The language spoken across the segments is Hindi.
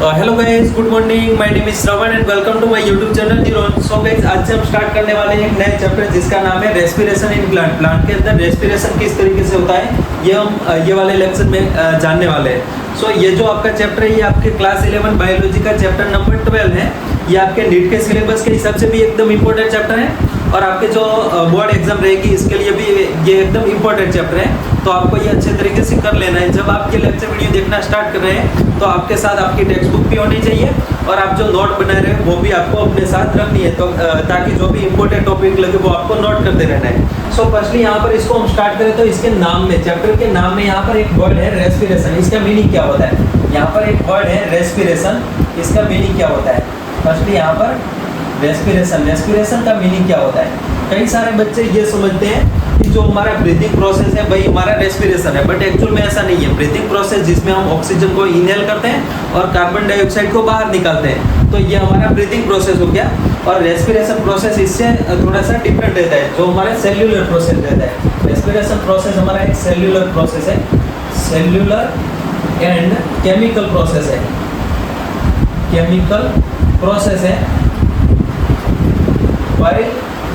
Hello guys, good morning. My name is Shravan and welcome to my YouTube channel जीरोन। सो गाइस, आज से हम स्टार्ट करने वाले हैं एक नया चैप्टर जिसका नाम है रेस्पिरेशन इन प्लांट। प्लांट के अंदर रेस्पिरेशन किस तरीके से होता है ये हम ये वाले लेक्चर में जानने वाले हैं। सो ये जो आपका चैप्टर है ये आपके क्लास 11 बायोलॉजी का चैप्टर नंबर 12 है। ये आपके नीट के सिलेबस के हिसाब से भी एकदम इंपॉर्टेंट चैप्टर है और आपके जो बोर्ड एग्जाम रहेगी इसके लिए भी ये एकदम इंपॉर्टेंट चैप्टर है। तो आपको ये अच्छे तरीके से कर लेना है। जब आप ये लेक्चर वीडियो देखना स्टार्ट कर रहे हैं तो आपके साथ आपकी टेक्स्ट बुक भी होनी चाहिए और आप जो नोट बना रहे हैं वो भी आपको अपने साथ रखनी है, तो ताकि जो भी इंपॉर्टेंट टॉपिक लगे वो आपको नोट करते रहना है। सो फर्स्टली यहाँ पर इसको हम स्टार्ट करें तो इसके नाम में, चैप्टर के नाम में यहाँ पर एक वर्ड है रेस्पिरेशन। इसका मीनिंग क्या होता है? यहाँ पर एक वर्ड है रेस्पिरेशन, इसका मीनिंग क्या होता है? फर्स्टली यहाँ पर रेस्पिरेशन का मीनिंग क्या होता है? कई सारे बच्चे ये समझते हैं कि जो हमारा ब्रीथिंग प्रोसेस है वही हमारा रेस्पिरेशन है, बट एक्चुअल में ऐसा नहीं है। ब्रीथिंग प्रोसेस जिसमें हम ऑक्सीजन को इनहेल करते हैं और कार्बन डाइऑक्साइड को बाहर निकालते हैं, तो ये हमारा ब्रीथिंग प्रोसेस हो गया। और रेस्पिरेशन प्रोसेस इससे थोड़ा सा डिफरेंट रहता है, जो हमारा सेल्यूलर प्रोसेस रहता है। रेस्पिरेशन प्रोसेस हमारा एक सेल्यूलर प्रोसेस है, सेल्यूलर एंड केमिकल प्रोसेस है, केमिकल प्रोसेस है। वाइल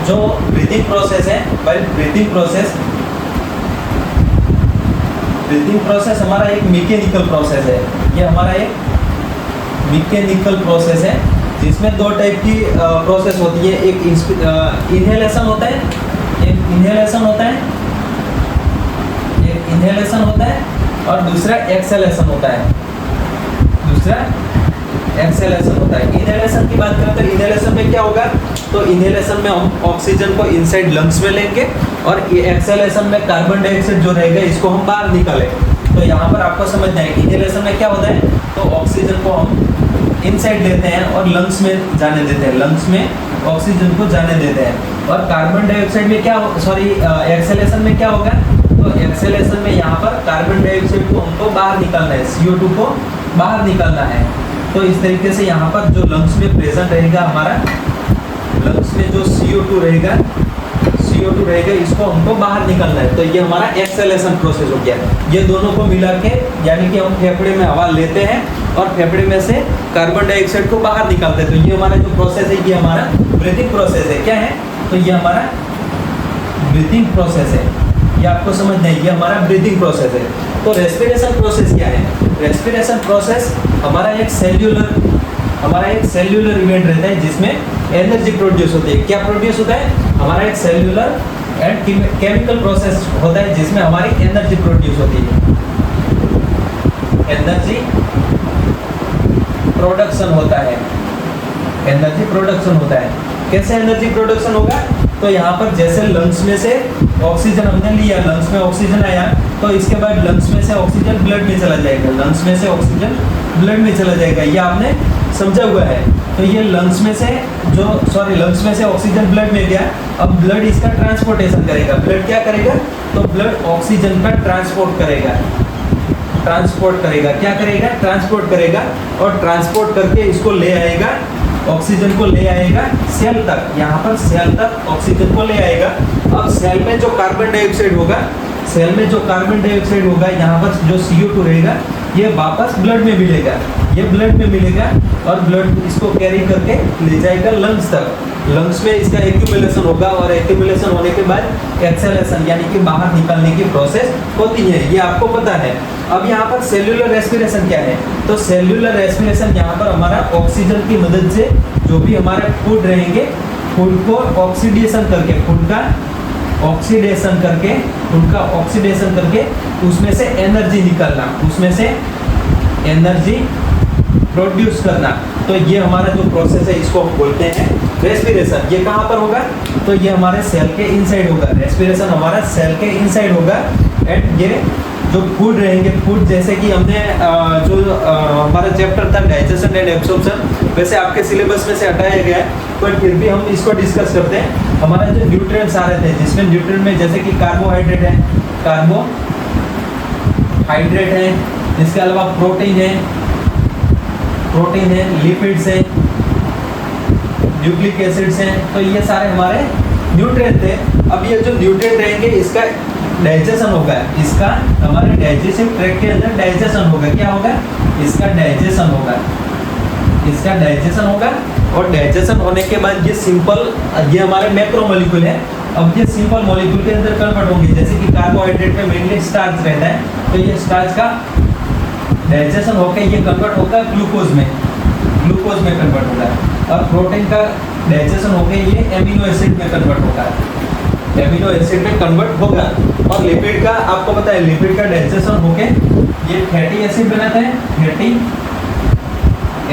जो ब्रीथिंग प्रोसेस है, ब्रीथिंग प्रोसेस हमारा एक मैकेनिकल प्रोसेस है। ये हमारा एक मैकेनिकल प्रोसेस है जिसमें दो टाइप की प्रोसेस होती है। एक इनहेलेशन होता है, एक इनहेलेशन होता है और दूसरा एक्सहेलेशन होता है, इनहेलेशन की बात करें तो इनहेलेशन में क्या होगा? तो इनहेलेशन में हम ऑक्सीजन को इनसाइड लंग्स में लेंगे और एक्सहेलेशन में कार्बन डाइऑक्साइड जो रहेगा इसको हम बाहर निकालें। तो यहाँ पर आपको समझना है इनहेलेशन में क्या होता है, तो ऑक्सीजन को हम इनसाइड लेते हैं और लंग्स में जाने देते हैं, लंग्स में ऑक्सीजन को जाने देते हैं। और कार्बन डाइऑक्साइड में क्या, एक्सहेलेशन में क्या होगा? तो एक्सहेलेशन में यहाँ पर कार्बन डाइऑक्साइड को हमको बाहर निकालना है, CO2 को बाहर निकालना है। तो इस तरीके से यहाँ पर जो लंग्स में प्रेजेंट रहेगा, हमारा लंग्स में जो CO2 रहेगा इसको हमको बाहर निकालना है। तो ये हमारा एक्सहेलेशन प्रोसेस हो गया। ये दोनों को मिला के यानी कि हम फेफड़े में हवा लेते हैं और फेफड़े में से कार्बन डाइऑक्साइड को बाहर निकालते हैं। तो ये हमारा जो प्रोसेस है ये हमारा ब्रीथिंग प्रोसेस है। क्या है? तो ये हमारा ब्रीथिंग प्रोसेस है, ये आपको समझना है, ये हमारा ब्रीथिंग प्रोसेस है। तो रेस्पिरेशन प्रोसेस क्या है? रेस्पिरेशन प्रोसेस हमारा एक सेल्यूलर इवेंट रहता है जिसमें एनर्जी प्रोड्यूस होती है। क्या प्रोड्यूस होता है? हमारा एक सेल्यूलर एंड केमिकल प्रोसेस होता है जिसमें हमारी एनर्जी प्रोड्यूस होती है, एनर्जी प्रोडक्शन होता है, एनर्जी प्रोडक्शन होता है। कैसे एनर्जी प्रोडक्शन होगा? तो यहाँ पर जैसे लंग्स में से ऑक्सीजन हमने लिया, लंग्स में ऑक्सीजन आया, तो इसके बाद लंग्स में से ऑक्सीजन ब्लड में चला जाएगा, लंग्स में से ऑक्सीजन ब्लड में चला जाएगा। ये आपने समझा हुआ है। तो ये लंग्स में से ऑक्सीजन ब्लड में गया, अब ब्लड इसका ट्रांसपोर्टेशन करेगा। ब्लड क्या करेगा? तो ब्लड ऑक्सीजन का ट्रांसपोर्ट करेगा। क्या करेगा? ट्रांसपोर्ट करेगा और ट्रांसपोर्ट करके इसको ले आएगा, ऑक्सीजन को ले आएगा सेल तक। यहाँ पर सेल तक ऑक्सीजन को ले आएगा। अब सेल में जो कार्बन डाइऑक्साइड होगा, यहाँ पर जो CO2 रहेगा ये वापस ब्लड में मिलेगा, और ब्लड इसको कैरी करके ले जाएगा लंग्स तक। लंग्स में इसका एक्यूमुलेशन होगा और एक्यूमुलेशन होने के बाद एक्सहेलेशन यानी कि बाहर निकालने की प्रोसेस होती है, ये आपको पता है। अब यहाँ पर सेल्यूलर रेस्पिरेशन क्या है? तो सेल्यूलर रेस्पिरेशन यहाँ पर हमारा ऑक्सीजन की मदद से जो भी हमारे फूड रहेंगे, फूड को ऑक्सीडेशन करके उसमें से एनर्जी निकालना, उसमें से एनर्जी प्रोड्यूस करना। तो ये हमारा जो प्रोसेस है इसको हम बोलते हैं रेस्पिरेशन। ये कहाँ पर होगा? तो ये हमारे सेल के इनसाइड होगा। रेस्पिरेशन हमारा सेल के इनसाइड होगा। एंड ये जो फूड रहेंगे, फूड जैसे कि हमने हमारा चैप्टर था डाइजेशन एंड एब्सॉर्प्शन, वैसे आपके सिलेबस में से हटाया गया है बट फिर भी हम इसको डिस्कस करते हैं। हमारा जो न्यूट्रिएंट्स आ रहे थे जिसमें न्यूट्रिएंट में जैसे कि कार्बोहाइड्रेट है, इसके अलावा प्रोटीन है, लिपिड्स है, न्यूक्लिक एसिड्स हैं। तो ये सारे हमारे न्यूट्रिएंट थे। अब ये जो न्यूट्रिएंट रहेंगे इसका डाइजेशन होगा, इसका हमारे डाइजेस्टिव ट्रैक्ट के अंदर डाइजेशन होगा। क्या होगा? इसका डाइजेशन होगा। इसका डाइजेशन होगा और डाइजेशन होने के बाद ये सिंपल, ये हमारे मैक्रो मॉलिक्यूल है। अब ये सिंपल मॉलिक्यूल के अंदर कन्वर्ट होंगे, जैसे कि कार्बोहाइड्रेट में मेनली स्टार्च रहता है, तो ये स्टार्च का डाइजेशन होकर ये कन्वर्ट होगा ग्लूकोज में कन्वर्ट होगा। और प्रोटीन का डाइजेशन होकर ये एमिनो एसिड में कन्वर्ट होगा, एमिनो एसिड में कन्वर्ट होगा। और लिपिड का आपको पता है, लिपिड का डाइजेशन होके ये फैटी एसिड बनाता है, फैटी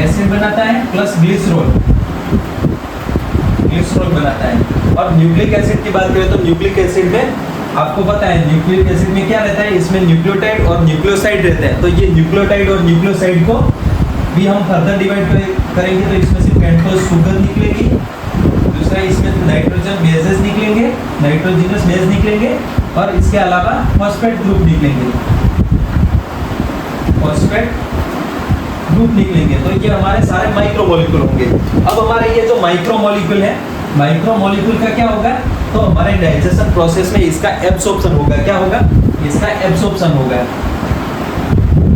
एसिड बनाता है प्लस ग्लिसरॉल बनाता है। और न्यूक्लिक एसिड की बात करें तो न्यूक्लिक एसिड में आपको पता है, न्यूक्लिक एसिड में क्या रहता है, इसमें न्यूक्लियोटाइड और न्यूक्लियोसाइड रहते हैं। तो ये न्यूक्लियोटाइड और न्यूक्लियोसाइड को भी हम फर्दर डिवाइड करेंगे, तो इसमें से पेंटोज शुगर निकलेगी, दूसरा इसमें नाइट्रोजन बेसेस निकलेंगे, नाइट्रोजनस बेस निकलेंगे, और इसके अलावा फॉस्फेट ग्रुप निकलेंगे, फॉस्फेट ग्रुप निकलेंगे। तो ये हमारे सारे माइक्रो मॉलिक्यूल होंगे। अब हमारे ये जो माइक्रो मॉलिक्यूल है, माइक्रो मॉलिक्यूल का क्या होगा, तो हमारे डाइजेशन प्रोसेस में इसका एब्सॉर्प्शन होगा। क्या होगा, इसका एब्सॉर्प्शन होगा,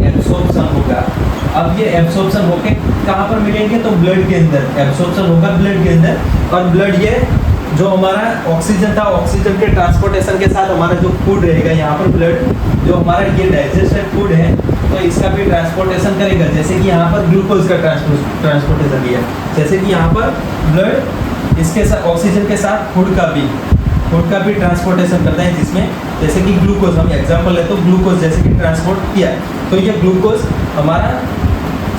एब्सॉर्प्शन होगा। अब ये एब्सॉर्प्शन होके कहाँ पर मिलेंगे, तो ब्लड के अंदर एब्सॉर्प्शन होगा, ब्लड के अंदर। और ब्लड ये जो हमारा ऑक्सीजन था, ऑक्सीजन के ट्रांसपोर्टेशन के साथ हमारा जो फूड रहेगा यहाँ पर, ब्लड जो हमारा ये डाइजेस्टेड फूड है, तो इसका भी ट्रांसपोर्टेशन करेगा। जैसे कि यहाँ पर ग्लूकोज का ट्रांसपोर्टेशन दिया, जैसे कि यहाँ पर ब्लड इसके साथ ऑक्सीजन के साथ फूड का भी ट्रांसपोर्टेशन करता है, जिसमें जैसे कि ग्लूकोज, हम एग्जांपल ले तो ग्लूकोज जैसे कि ट्रांसपोर्ट किया, तो ये ग्लूकोज हमारा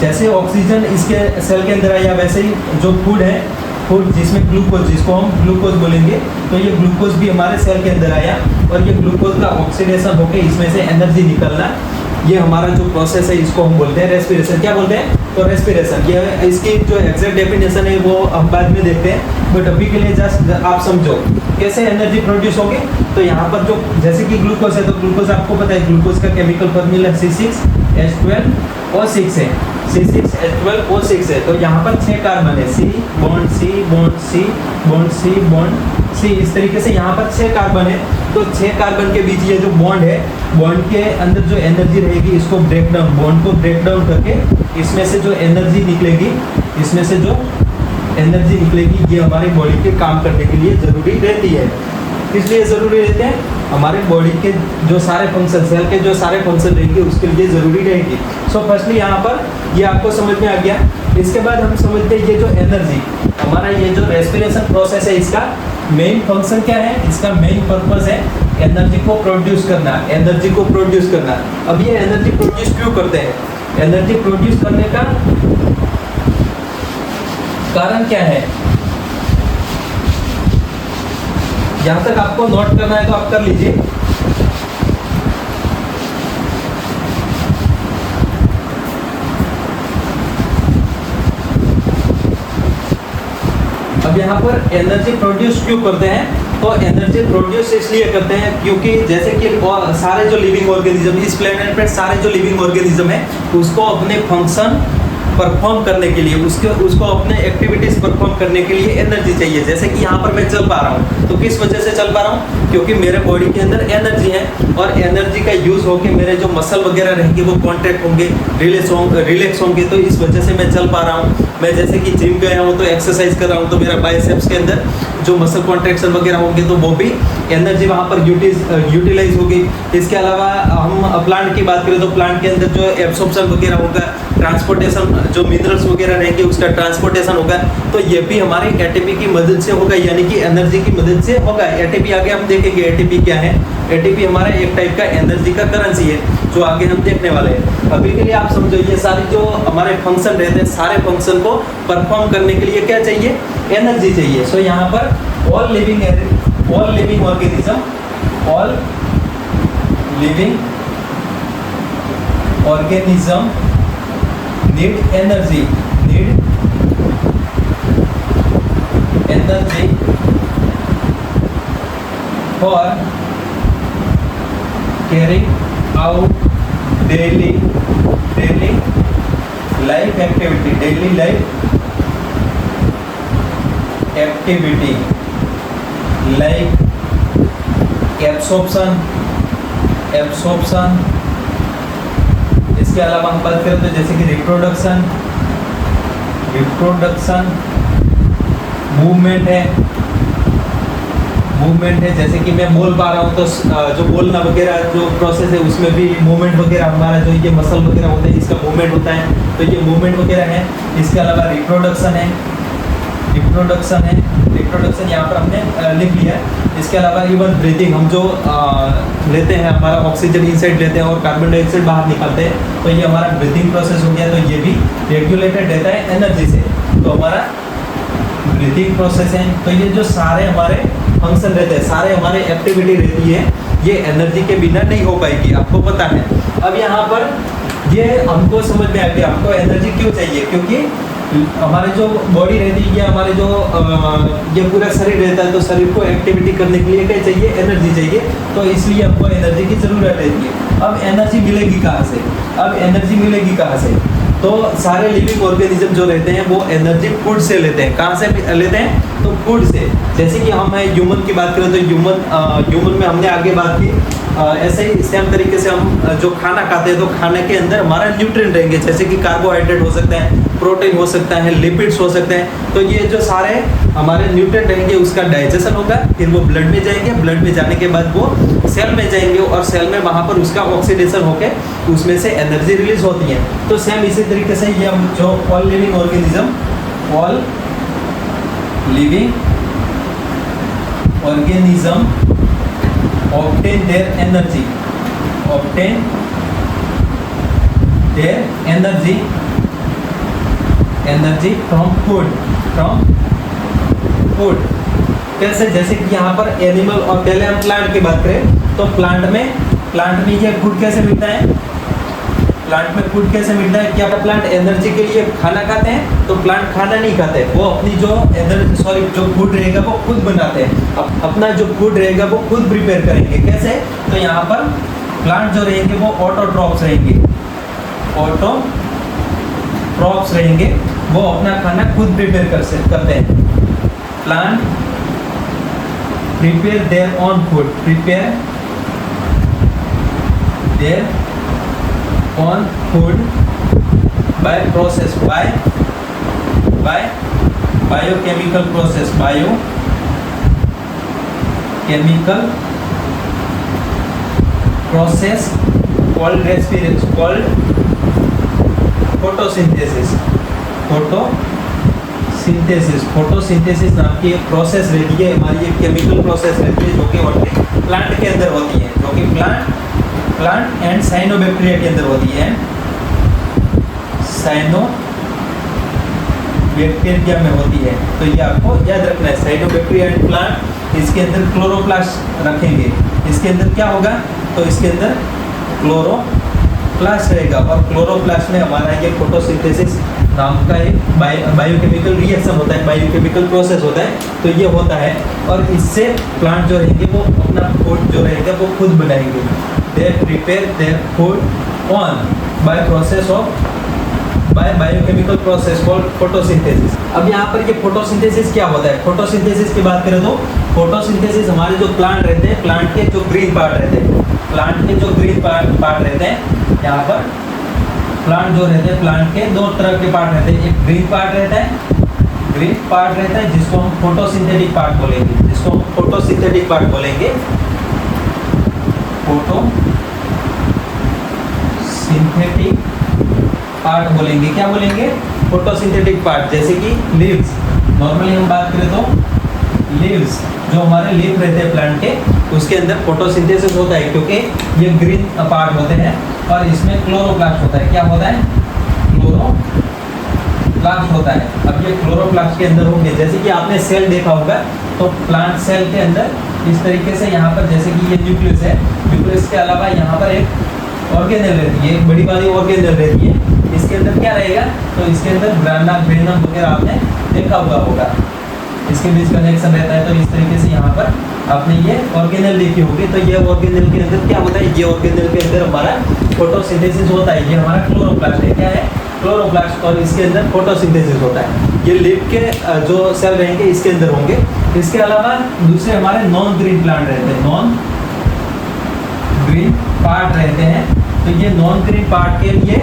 जैसे ऑक्सीजन इसके सेल के अंदर आया, वैसे ही जो फूड है, फूड जिसमें ग्लूकोज, जिसको हम ग्लूकोज बोलेंगे, तो ये ग्लूकोज भी हमारे सेल के अंदर आया, और ये ग्लूकोज का ऑक्सीडेशन होकर इसमें से एनर्जी निकलना, ये हमारा जो प्रोसेस है इसको हम बोलते हैं रेस्पिरेशन। क्या बोलते हैं, तो रेस्पिरेशन। ये इसकी जो एग्जैक्ट डेफिनेशन है वो हम बाद में देखते हैं, बट अभी के लिए जस्ट आप समझो कैसे एनर्जी प्रोड्यूस होगी। तो यहाँ पर जो जैसे कि ग्लूकोज है, तो ग्लूकोज आपको पता है, ग्लूकोज का केमिकल फॉर्मूला C6H12O6 है, C6H12O6 है। तो यहाँ पर 6 कार्बन है, C bond C bond C bond C bond C, इस तरीके से यहाँ पर 6 कार्बन है। तो 6 कार्बन के बीच ये जो बॉन्ड है, बॉन्ड के अंदर जो एनर्जी रहेगी, इसको ब्रेक डाउन, बॉन्ड को ब्रेक डाउन करके इसमें से जो एनर्जी निकलेगी, इसमें से जो एनर्जी निकलेगी, ये हमारी बॉडी के काम करने के लिए ज़रूरी रहती है। इसलिए ज़रूरी रहते हैं, हमारे बॉडी के जो सारे फंक्शन, सेल के जो सारे फंक्शन रहेंगे उसके लिए ज़रूरी रहेगी। सो फर्स्टली यहाँ पर ये आपको समझ में आ गया। इसके बाद हम समझते हैं ये जो एनर्जी, हमारा ये जो रेस्पिरेशन प्रोसेस है, इसका मेन फंक्शन क्या है, इसका मेन पर्पस है एनर्जी को प्रोड्यूस करना, एनर्जी को प्रोड्यूस करना। अब ये एनर्जी प्रोड्यूस क्यों करते हैं, एनर्जी प्रोड्यूस करने का कारण क्या है, यहां तक आपको नोट करना है तो आप कर लीजिए। अब यहाँ पर एनर्जी प्रोड्यूस क्यों करते हैं, तो एनर्जी प्रोड्यूस इसलिए करते हैं क्योंकि जैसे कि सारे जो लिविंग ऑर्गेनिज्म इस प्लेनेट पर, सारे जो लिविंग ऑर्गेनिज्म है, उसको अपने फंक्शन परफॉर्म करने के लिए, उसको अपने एक्टिविटीज परफॉर्म करने के लिए एनर्जी चाहिए। जैसे कि यहाँ पर मैं चल पा रहा हूँ, तो किस वजह से चल पा रहा हूँ, क्योंकि मेरे बॉडी के अंदर एनर्जी है, और एनर्जी का यूज होके मेरे जो मसल वगैरह रहेंगे वो कॉन्ट्रैक्ट होंगे, रिलैक्स होंगे, तो इस वजह से मैं चल पा रहा हूँ। मैं जैसे कि जिम गया हूँ तो एक्सरसाइज कर रहा हूँ, तो मेरा बाइसेप्स के अंदर जो मसल कॉन्ट्रैक्शन वगैरह होंगे, तो वो भी एनर्जी वहाँ पर यूटिलाइज होगी। इसके अलावा हम प्लांट की बात करें तो प्लांट के अंदर जो एब्सॉर्प्शन वगैरह होगा, ट्रांसपोर्टेशन, जो मिनरल्स वगैरह रहेंगे उसका ट्रांसपोर्टेशन होगा, तो ये भी हमारी एटीपी की मदद से होगा, यानी कि एनर्जी की मदद से होगा। एटीपी आगे हम देखेंगे एटीपी क्या है। एटीपी हमारा एक टाइप का एनर्जी का करेंसी है, जो आगे हम देखने वाले हैं। अभी के लिए आप समझो, ये सारी जो हमारे फंक्शन रहते हैं, सारे फंक्शन को परफॉर्म करने के लिए क्या चाहिए, एनर्जी चाहिए। सो यहाँ पर all living organism need energy for carrying out daily life activity like absorption. इसके अलावा हम बात करते हैं जैसे कि रिप्रोडक्शन, रिप्रोडक्शन मूवमेंट है, जैसे कि मैं बोल पा रहा हूँ तो जो बोलना वगैरह जो प्रोसेस है उसमें भी मूवमेंट वगैरह हमारा जो ये मसल वगैरह होते हैं इसका मूवमेंट होता है, तो ये मूवमेंट वगैरह है। इसके अलावा रिप्रोडक्शन यहाँ पर हमने लिख लिया है। इसके अलावा इवन ब्रीथिंग, हम जो लेते हैं हमारा ऑक्सीजन इनसाइड लेते हैं और कार्बन डाइऑक्साइड बाहर निकालते हैं, तो ये हमारा ब्रीथिंग प्रोसेस हो गया, तो ये भी रेगुलेटेड रहता है एनर्जी से। तो हमारा ब्रीथिंग प्रोसेस है, तो ये जो सारे हमारे फंक्शन रहते हैं, सारे हमारे एक्टिविटी रहती है, ये एनर्जी के बिना नहीं हो पाएगी, आपको पता है। अब यहाँ पर ये हमको समझ में आ गया हमको एनर्जी क्यों चाहिए, क्योंकि हमारे जो बॉडी रहती है, हमारे जो ये पूरा शरीर रहता है, तो शरीर को एक्टिविटी करने के लिए क्या चाहिए, एनर्जी चाहिए, तो इसलिए हमको एनर्जी की जरूरत रहती है। अब एनर्जी मिलेगी कहाँ से? तो सारे लिविंग ऑर्गेनिज्म जो रहते हैं वो एनर्जी फूड से लेते हैं। कहाँ से लेते हैं? तो फूड से। जैसे कि हम ह्यूमन की बात करें तो ह्यूमन में हमने आगे बात की, ऐसे ही सेम तरीके से हम जो खाना खाते हैं तो खाने के अंदर हमारा न्यूट्रिएंट रहेंगे, जैसे कि कार्बोहाइड्रेट हो सकता है, प्रोटीन हो सकता है, लिपिड्स हो सकते हैं। तो ये जो सारे हमारे न्यूट्रिएंट रहेंगे उसका डाइजेशन होगा, फिर वो ब्लड में जाएंगे, ब्लड में जाने के बाद वो सेल में जाएंगे और सेल में वहाँ पर उसका ऑक्सीडेशन होकर उसमें से एनर्जी रिलीज होती है। तो सेम इसी तरीके से ये हम जो all living organism obtain their energy from food। कैसे? जैसे कि यहाँ पर एनिमल, और पहले हम प्लांट की बात करें तो प्लांट में ये फूड कैसे मिलता है? क्या प्लांट एनर्जी के लिए खाना खाते हैं? तो प्लांट खाना नहीं खाते, वो अपनी जो फूड रहेगा वो खुद बनाते हैं, अपना जो फूड रहेगा वो खुद प्रिपेयर करेंगे। कैसे? तो यहाँ पर प्लांट जो रहेंगे वो ऑटोट्रॉप्स रहेंगे, वो अपना खाना खुद प्रिपेयर करते हैं। Plant prepare their own food, by biochemical process called photosynthesis नाम की एक प्रोसेस रहती है, हमारी एक केमिकल प्रोसेस रहती है जो कि प्लांट के अंदर होती है, जो कि प्लांट एंड साइनोबैक्टीरिया के अंदर होती है, साइनोबैक्टीरिया में होती है। तो ये आपको याद रखना है, साइनोबैक्टीरिया एंड प्लांट, इसके अंदर क्लोरोप्लास्ट रखेंगे। इसके अंदर क्या होगा? तो इसके अंदर क्लोरोप्लास्ट रहेगा, और क्लोरोप्लास्ट में हमारा ये फोटोसिंथेसिस नाम का एक बायोकेमिकल रिएक्शन होता है, बायोकेमिकल प्रोसेस होता है। तो ये होता है, और इससे प्लांट जो रहेंगे वो अपना फूड जो रहेगा वो खुद बनाएंगे। They prepare their food by biochemical process called photosynthesis. अब यहाँ पर ये फोटोसिंथेसिस क्या होता है? फोटोसिंथेसिस की बात करें तो फोटोसिंथेसिस हमारे जो प्लांट रहते हैं, प्लांट के जो ग्रीन पार्ट रहते हैं, यहाँ पर प्लांट जो रहते हैं, प्लांट के दो तरह के पार्ट रहते हैं। एक ग्रीन पार्ट रहता है जिसको हम फोटोसिंथेटिक पार्ट बोलेंगे, फोटोसिंथेटिक पार्ट बोलेंगे। क्या बोलेंगे? Photosynthetic part. जैसे कि लीव्स, नॉर्मली हम बात करें तो लीव्स, जो हमारे लीफ रहते हैं प्लांट के, उसके अंदर फोटोसिंथेसिस होता है, क्योंकि ये ग्रीन पार्ट होते हैं और इसमें क्लोरोप्लास्ट होता है। क्या होता है? क्लोरोप्लास्ट होता है। अब ये क्लोरोप्लास्ट के अंदर होंगे, जैसे कि आपने सेल देखा होगा, तो प्लांट सेल के अंदर इस तरीके से यहाँ पर, जैसे कि ये न्यूक्लियस है, न्यूक्लियस के अलावा यहाँ पर एक ऑर्गेनेल रहती है, एक बड़ी वाली ऑर्गेनेल रहती है। इसके अंदर क्या रहेगा? तो इसके अंदर ग्राना ग्रेनम वगैरह आपने देखा होगा, इसके बीच कनेक्शन रहता है। तो इस तरीके से यहाँ पर आपने ये ऑर्गेनेल देखी होगी। तो ये ऑर्गेनेल के अंदर क्या होता है? ये ऑर्गेनेल के अंदर हमारा फोटोसिंथेसिस होता है। ये हमारा क्लोरोप्लास्ट है। क्या है? क्लोरोप्लास्ट, और इसके अंदर फोटोसिंथेसिस होता है। ये लीफ के जो सेल रहेंगे इसके अंदर होंगे। इसके अलावा दूसरे हमारे नॉन ग्रीन प्लांट रहते हैं, नॉन ग्रीन पार्ट रहते हैं। तो ये नॉन ग्रीन पार्ट के लिए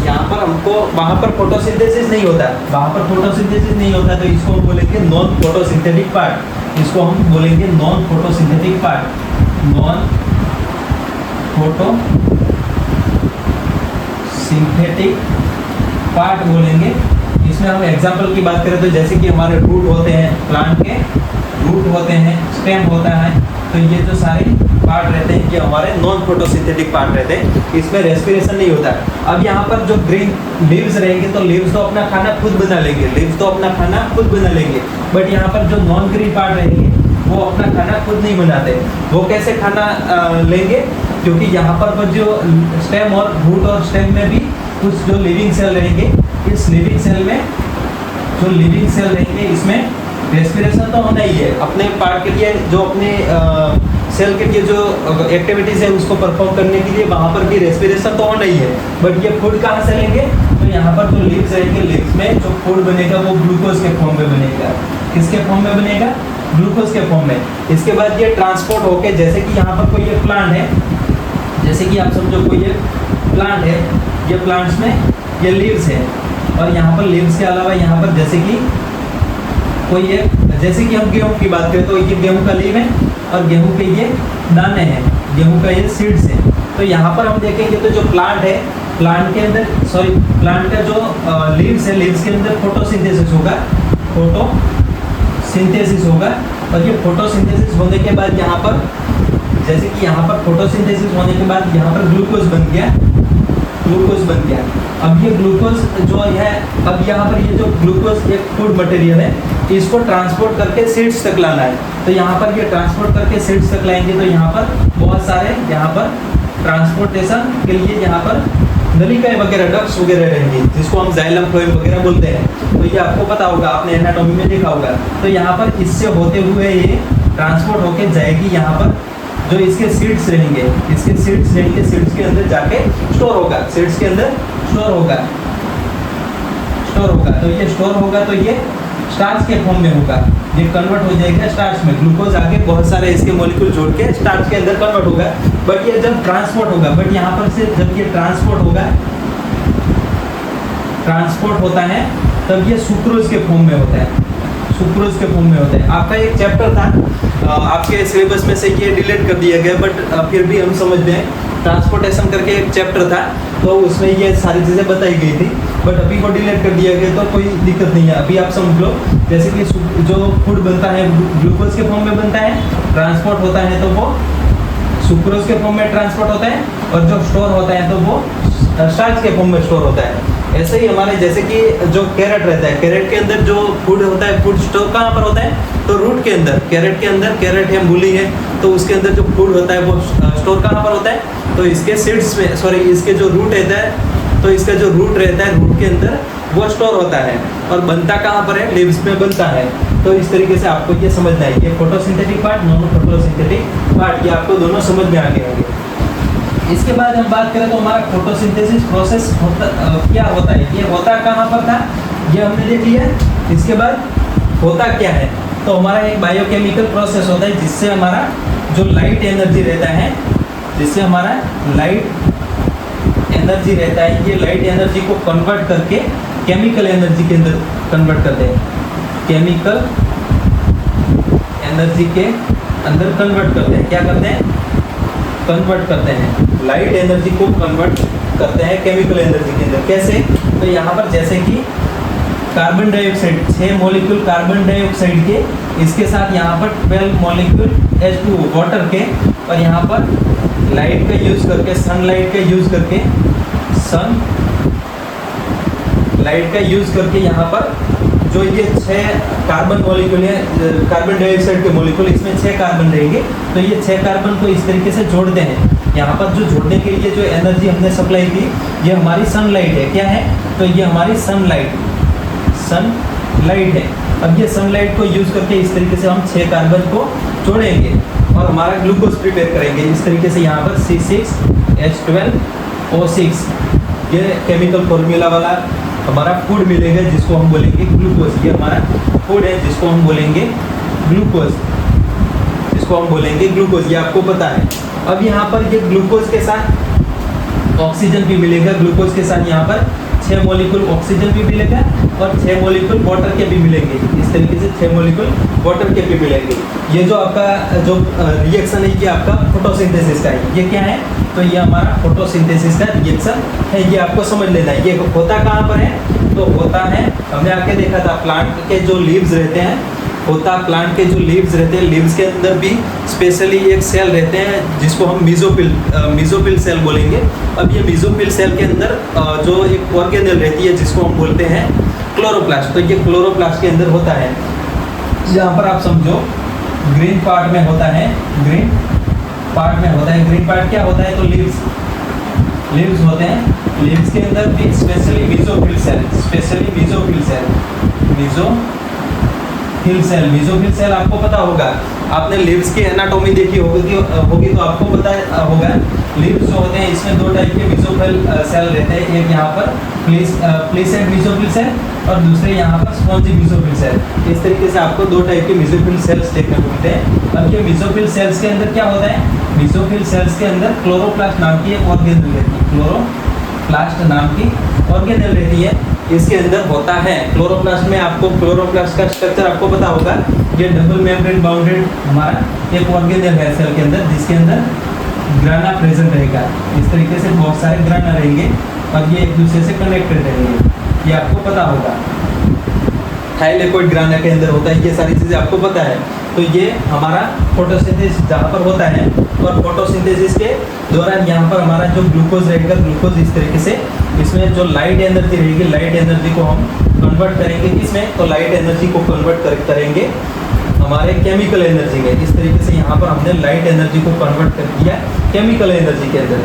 यहाँ पर हमको वहाँ पर फोटोसिंथेसिस नहीं होता, वहाँ पर फोटोसिंथेसिस नहीं होता, तो इसको हम बोलेंगे नॉन फोटोसिंथेटिक पार्ट। इसको हम बोलेंगे non photosynthetic part, non photosynthetic part बोलेंगे। इसमें हम एग्जांपल की बात करें तो जैसे कि हमारे रूट होते हैं, प्लांट के रूट होते हैं, स्टेम होता है, तो ये जो सारे पार्ट रहते हैं ये हमारे नॉन फोटोसिंथेटिक पार्ट रहते हैं, इसमें रेस्पिरेशन नहीं होता। अब यहाँ पर जो ग्रीन लीव्स रहेंगे तो लीव्स तो अपना खाना खुद बना लेंगे, लीव्स तो अपना खाना खुद बना लेंगे, बट यहाँ पर जो नॉन ग्रीन पार्ट रहेंगे वो अपना खाना खुद नहीं बनाते। वो कैसे खाना लेंगे, क्योंकि यहाँ पर जो स्टेम और रूट और स्टेम में भी कुछ जो लिविंग सेल रहेंगे, इस लिविंग सेल में जो लिविंग सेल रहेंगे इसमें रेस्पिरेशन तो होना ही है। अपने पार्ट के लिए जो अपने सेल के लिए जो एक्टिविटीज़ है उसको परफॉर्म करने के लिए वहाँ पर भी रेस्पिरेशन तो होना ही है, बट ये फूड कहाँ से लेंगे, तो यहाँ पर जो लीव्स रहेंगे, लीव्स में जो फूड बनेगा वो ग्लूकोज के फॉर्म में बनेगा। किसके फॉर्म में बनेगा, ग्लूकोज के फॉर्म में। इसके बाद ये ट्रांसपोर्ट होके, जैसे कि यहाँ पर कोई एक प्लांट है, जैसे कि आप समझो कोई एक प्लांट है, ये प्लांट्स में ये लीव्स है, और यहाँ पर लीव्स के अलावा यहाँ पर जैसे कि कोई एक, जैसे कि हम गेहूं की बात करें तो ये गेहूं का लीव है और गेहूं के ये दाने हैं, गेहूं का ये सीड्स है। तो यहाँ पर हम देखेंगे तो जो प्लांट है, प्लांट के अंदर प्लांट का जो लीव्स है, लीव्स के अंदर फोटोसिंथेसिस होगा, फोटोसिंथेसिस होगा, और ये फोटोसिंथेसिस होने के बाद यहाँ पर, जैसे कि यहाँ पर फोटोसिंथेसिस होने के बाद यहाँ पर ग्लूकोज बन गया, ग्लूकोज बन गया। अब ये ग्लूकोज जो है, अब यहाँ पर ये जो ग्लूकोज एक फूड मटेरियल है, इसको ट्रांसपोर्ट करके सीड्स तक लाना है। तो यहाँ पर ये ट्रांसपोर्ट करके सीड्स तक लाएंगे, तो यहाँ पर बहुत सारे यहाँ पर ट्रांसपोर्टेशन के लिए यहाँ पर नलिकाएं वगैरह, डक्ट्स वगैरह रहेंगी, जिसको हम जाइलम फ्लोएम वगैरह बोलते हैं। तो ये आपको पता होगा, आपने एनाटॉमी में देखा होगा। तो यहाँ पर इससे होते हुए ये ट्रांसपोर्ट होके जाएगी, यहाँ पर जो इसके सीड्स रहेंगे, इसके सीड्स रहेंगे, सीड्स के अंदर जाके स्टोर होगा, सीड्स के अंदर स्टोर होगा, स्टोर होगा। तो ये स्टोर होगा तो ये स्टार्च के फॉर्म में होगा, ये कन्वर्ट हो जाएगा स्टार्च में। ग्लूकोज आगे बहुत सारे इसके मॉलिक्यूल जोड़ के स्टार्च के अंदर कन्वर्ट होगा, बट ये जब ट्रांसपोर्ट होगा, बट यहाँ पर से जब ये ट्रांसपोर्ट होगा, ट्रांसपोर्ट होता है, तब ये सुक्रोज के फॉर्म में होता है, सुक्रोज के फॉर्म में होता है। आपका एक चैप्टर था, आपके सिलेबस में से ये डिलीट कर दिया गया, बट फिर भी हम समझते हैं, ट्रांसपोर्टेशन करके एक चैप्टर था, तो उसमें ये सारी चीज़ें बताई गई थी, बट अभी को डिलीट कर दिया गया, तो कोई दिक्कत नहीं है। अभी आप समझ लो, जैसे कि जो फूड बनता है ग्लूकोज के फॉर्म में बनता है, ट्रांसपोर्ट होता है तो वो सुक्रोज के फॉर्म में ट्रांसपोर्ट होता है, और जो स्टोर होता है तो वो स्टार्च के फॉर्म में स्टोर होता है। ऐसे ही हमारे जैसे कि जो कैरेट रहता है, कैरेट के अंदर जो फूड होता है, फूड स्टोर कहाँ पर होता है, तो रूट के अंदर। कैरेट के अंदर, कैरेट है, मूली है, तो उसके अंदर जो फूड होता है वो स्टोर कहाँ पर होता है, तो इसके सीड्स में, सॉरी इसके जो रूट रहता है, तो इसका जो रूट रहता है, रूट के अंदर वो स्टोर होता है, और बनता कहाँ पर है, लीव्स में बनता है। तो इस तरीके से आपको ये समझना है, ये photosynthetic part, non photosynthetic part, ये आपको दोनों समझ में आ गए होंगे। इसके बाद हम बात करें तो हमारा फोटोसिंथेसिस प्रोसेस क्या होता है, ये होता कहाँ पर था, ये हमने देख लिया। इसके बाद होता क्या है, तो हमारा एक बायोकेमिकल प्रोसेस होता है, जिससे हमारा जो लाइट एनर्जी रहता है, जिससे हमारा लाइट एनर्जी रहता है, ये लाइट एनर्जी को कन्वर्ट करके केमिकल एनर्जी के अंदर कन्वर्ट करते हैं, केमिकल एनर्जी के अंदर कन्वर्ट करते हैं। क्या करते हैं, कन्वर्ट करते हैं, लाइट एनर्जी को कन्वर्ट करते हैं केमिकल एनर्जी के अंदर। कैसे, तो यहाँ पर जैसे कि carbon dioxide, 6 molecule carbon dioxide के, इसके साथ यहाँ पर 12 मॉलिक्यूल H2O वाटर के, और यहाँ पर लाइट का यूज़ करके, सनलाइट का यूज़ करके, सन लाइट का यूज़ करके यहाँ पर जो ये 6 कार्बन मॉलिक्यूल है, कार्बन डाइऑक्साइड के मॉलिक्यूल, इसमें 6 कार्बन रहेंगे, तो ये 6 कार्बन को इस तरीके से जोड़ते हैं। यहाँ पर जो जोड़ने के लिए जो एनर्जी हमने सप्लाई की, ये हमारी सनलाइट है। क्या है, तो ये हमारी सनलाइट है। अब ये सनलाइट को यूज़ करके इस तरीके से हम 6 कार्बन को जोड़ेंगे और हमारा ग्लूकोज प्रिपेयर करेंगे। इस तरीके से यहाँ पर C6H12O6 ये केमिकल फॉर्मूला वाला हमारा फूड मिलेगा, जिसको हम बोलेंगे ग्लूकोज। ये हमारा फूड है जिसको हम बोलेंगे ग्लूकोज, जिसको हम बोलेंगे ग्लूकोज, ये आपको पता है। अब यहाँ पर ये ग्लूकोज के साथ ऑक्सीजन भी मिलेगा ग्लूकोज के साथ। यहाँ पर 6 मॉलिक्यूल ऑक्सीजन भी मिलेगा और 6 मॉलिक्यूल वाटर के भी मिलेंगे। इस तरीके से 6 मॉलिक्यूल वाटर के भी मिलेंगे। ये जो आपका जो रिएक्शन है ये आपका फोटोसिंथेसिस का है। ये क्या है? तो ये हमारा फोटोसिंथेसिस का रिएक्शन है। ये आपको समझ लेना है। ये होता कहाँ पर है? तो होता है, हमने आके देखा था प्लांट के जो लीव्स रहते हैं, होता प्लांट के जो लीव्स रहते हैं, लीव्स के अंदर भी स्पेशली एक सेल रहते हैं जिसको हम मीजोफिल सेल बोलेंगे। अब ये मीजोफिल सेल के अंदर जो एक ऑर्गेनेल रहती है जिसको हम बोलते हैं क्लोरोप्लास्ट। तो ये क्लोरोप्लास्ट के अंदर होता है। यहाँ पर आप समझो ग्रीन पार्ट में होता है, ग्रीन पार्ट में होता है। ग्रीन पार्ट क्या होता है? तो लीव्स होते हैं। लीव्स के अंदर भी स्पेशली मीजोफिल सेल आपको पता होगा। आपने लीव्स की एनाटॉमी देखी होगी तो आपको पता होगा। लीव्स जो होते हैं इसमें 2 टाइप के मीजोफिल सेल रहते हैं। एक यहाँ पर प्लीसेंट मीजोफिल सेल और दूसरे यहाँ पर स्पॉन्जी मीजोफिल सेल। इस तरीके से आपको 2 टाइप के मीजोफिल सेल्स देखने को मिलते हैं। अब ये मीजोफिल सेल्स के अंदर क्या होता है? मीजोफिल सेल्स के अंदर क्लोरोप्लास्ट नाम की एक ऑर्गेनेल रहती है। क्लोरोप्लास्ट नाम की ऑर्गेनेल रहती है। इसके अंदर होता है क्लोरोप्लास्ट में, आपको क्लोरोप्लास्ट का स्ट्रक्चर आपको पता होगा। ये डबल मेम्ब्रेन बाउंडेड हमारा एक ऑर्गेनेल है सेल के अंदर, जिसके अंदर ग्राना प्रेजेंट रहेगा। इस तरीके से बहुत सारे ग्राना रहेंगे और ये एक दूसरे से कनेक्टेड रहेंगे। ये आपको पता होगा। थाइलेकोइड ग्राना के अंदर होता है। ये सारी चीज़ें आपको पता है। तो ये हमारा फोटोसिंथेसिस जहाँ पर होता है, और फोटोसिंथेसिस के दौरान यहाँ पर हमारा जो ग्लूकोज रहेगा, ग्लूकोज इस तरीके से इसमें जो लाइट एनर्जी रहेगी, लाइट एनर्जी को हम कन्वर्ट करेंगे किसमें? तो लाइट एनर्जी को कन्वर्ट करेंगे हमारे केमिकल एनर्जी में। इस तरीके से यहाँ पर हमने लाइट एनर्जी को कन्वर्ट कर दिया केमिकल एनर्जी के अंदर।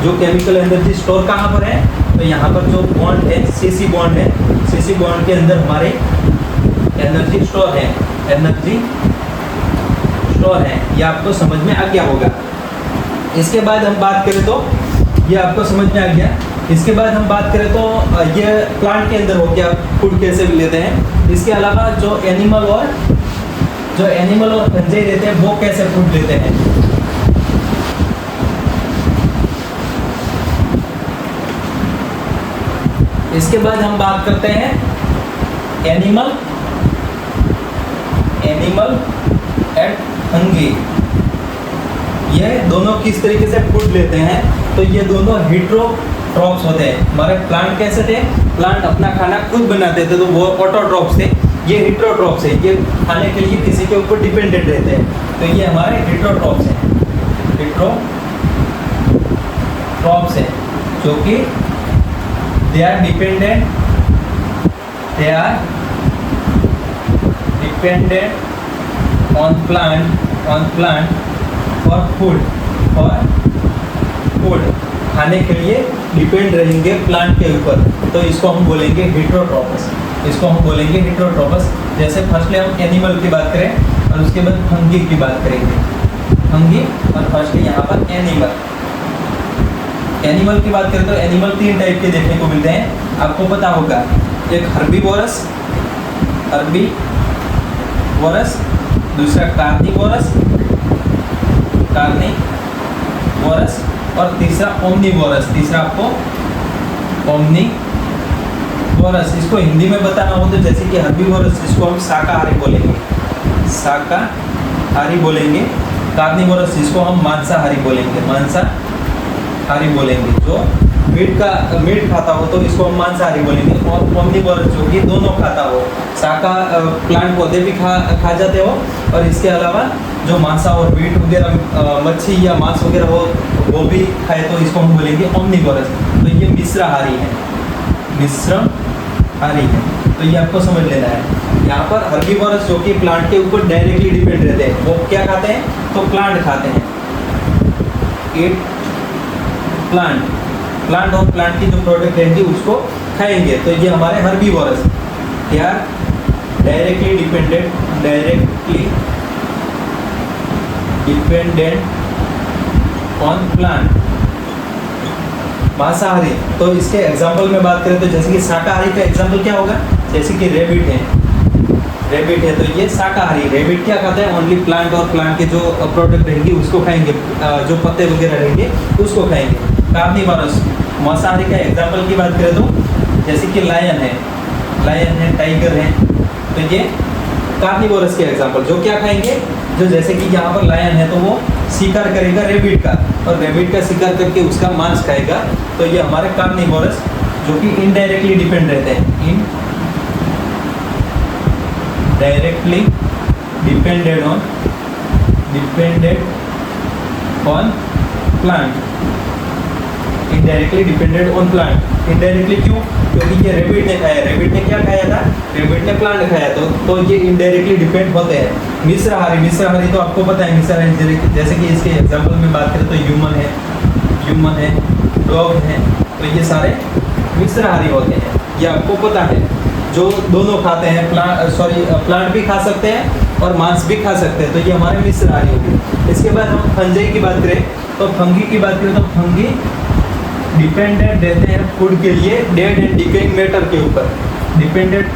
जो केमिकल एनर्जी स्टोर कहाँ पर है? तो यहाँ पर जो बॉन्ड है, सीसी बॉन्ड है, सीसी बॉन्ड के अंदर हमारे एनर्जी स्टोर है, एनर्जी स्टोर है। ये आपको समझ में आ गया होगा। इसके बाद हम बात करें तो ये आपको समझ में आ गया। इसके बाद हम बात करें तो ये प्लांट के अंदर हो गया फूड कैसे लेते हैं। इसके अलावा जो एनिमल और फंजाई रहते हैं वो कैसे फूड लेते हैं। इसके बाद हम बात करते हैं एनिमल एंड फंगी। ये दोनों किस तरीके से फूड लेते हैं? तो ये दोनों हेटेरोट्रॉप्स होते हैं। हमारे प्लांट कैसे थे? प्लांट अपना खाना खुद बनाते थे तो वो ऑटोट्रॉप्स थे। ये हेटेरोट्रॉप्स है। ये खाने के लिए किसी के ऊपर डिपेंडेंट रहते हैं। तो ये हमारे हेटेरोट्रॉप्स हैं। हेटेरोट्रॉप्स हैं जो कि they are dependent on plant for food खाने के लिए डिपेंड रहेंगे प्लांट के ऊपर। तो इसको हम बोलेंगे हेटेरोट्रॉपस। जैसे फर्स्टली हम एनिमल की बात करें और उसके बाद फंगी की बात करेंगे। फंगी और फर्स्टली यहाँ पर एनिमल की बात करें तो एनिमल 3 टाइप के देखने को मिलते हैं। आपको पता होगा, एक हर्बीवोरस, दूसरा कार्निवोरस और तीसरा ओमनीवोरस। ओमनीवोरस इसको हिंदी में बताना हो तो जैसे कि हर्बीवोरस इसको हम शाकाहारी बोलेंगे। कार्निवोरस इसको हम मांसाहारी बोलेंगे। जो मीट खाता हो तो इसको हम मांसाहारी बोलेंगे। और ओमनीवोरस जो कि दोनों खाता हो, प्लांट पौधे भी खा जाते हो और इसके अलावा जो मांसा और मीट वगैरह, मच्छी या मांस वगैरह हो वो भी खाए तो इसको हम बोलेंगे ओमनीवोरस। तो ये मिश्राहारी है। तो ये आपको समझ लेना है। यहाँ पर हर्बीवोरस जो कि प्लांट के ऊपर डायरेक्टली डिपेंड रहते हैं, वो क्या खाते हैं? तो प्लांट खाते हैं। प्लांट और प्लांट की जो प्रोडक्ट रहेंगी उसको खाएंगे। तो ये हमारे हर्बीवोरस यार डायरेक्टली डिपेंडेंट ऑन प्लांट। मांसाहारी, तो इसके एग्जाम्पल में बात करें तो जैसे कि शाकाहारी का एग्जाम्पल क्या होगा? जैसे कि रेबिट है तो ये शाकाहारी। रेबिट क्या खाता है? ओनली प्लांट और प्लांट के जो प्रोडक्ट रहेंगे उसको खाएंगे, जो पत्ते वगैरह रहेंगे उसको खाएंगे। कार्निवोरस मांसाहारी का एग्जाम्पल की बात करें तो जैसे कि लायन है, टाइगर है, तो ये कार्निवोरस के एग्जाम्पल। जो क्या खाएंगे, जो जैसे कि यहाँ पर लायन है तो वो शिकार करेगा रेबिट का, और रेबिट का शिकार करके उसका मांस खाएगा, तो ये हमारे कार्निवोरस जो कि इनडायरेक्टली डिपेंड रहते हैं, indirectly depended on plant, indirectly depended on plant. Indirectly क्यों? क्योंकि ये रेबिट ने खाया, रेबिट ने क्या खाया था, रेबिट ने प्लांट खाया, तो ये इनडायरेक्टली डिपेंड होते हैं। मिश्राहारी तो आपको पता है, मिश्राहारी जैसे कि इसके एग्जांपल में बात करें तो ह्यूमन है, डॉग है, तो ये सारे मिश्राहारी होते हैं, ये आपको पता है। जो दोनों खाते हैं, प्लांट भी खा सकते हैं और मांस भी खा सकते हैं, तो ये हमारे मिश्राहारी हो गए। इसके बाद हम फंजाई की बात करें तो फंगी की बात करें तो फंगी डिपेंडेंट रहते हैं फूड के लिए डेड एंड डिकेइंग मैटर के ऊपर, dependent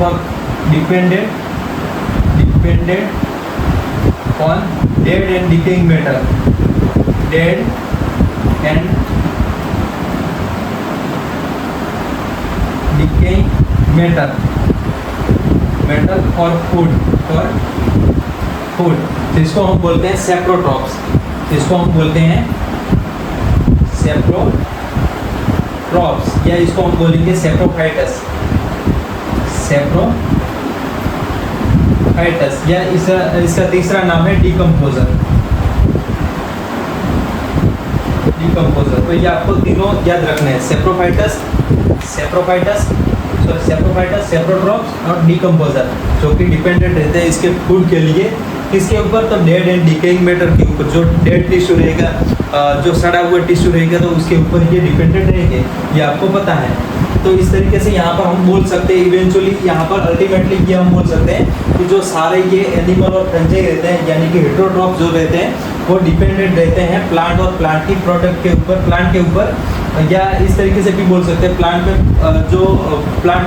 on dead and decaying matter, dead and decaying matter for food, जिसको हम बोलते हैं सेप्रोट्रॉप्स, या इसको हम बोलेंगे सेप्रोफाइटस, या इसका तीसरा नाम है डिकम्पोजर। तो ये आपको तीनों याद रखने हैं, सेप्रोफाइटस, सेप्रोट्रॉप्स और डिकम्पोजर, जो कि डिपेंडेंट रहते हैं इसके फूड के लिए। किसके ऊपर? तो डेड एंड डिकेइंग मैटर के ऊपर। जो डेड टिश्यू रहेगा, जो सड़ा हुआ टिश्यू रहेगा, तो उसके ऊपर ये डिपेंडेंट रहेंगे, ये आपको पता है। तो इस तरीके से यहाँ पर हम बोल सकते हैं, इवेंचुअली यहाँ पर अल्टीमेटली ये हम बोल सकते हैं कि जो सारे ये एनिमल और फंजाई रहते हैं, यानी कि हेटेरोट्रॉप्स जो रहते हैं, वो डिपेंडेंट रहते हैं प्लांट और प्लांट की प्रोडक्ट के ऊपर, प्लांट के ऊपर। या इस तरीके से भी बोल सकते हैं, प्लांट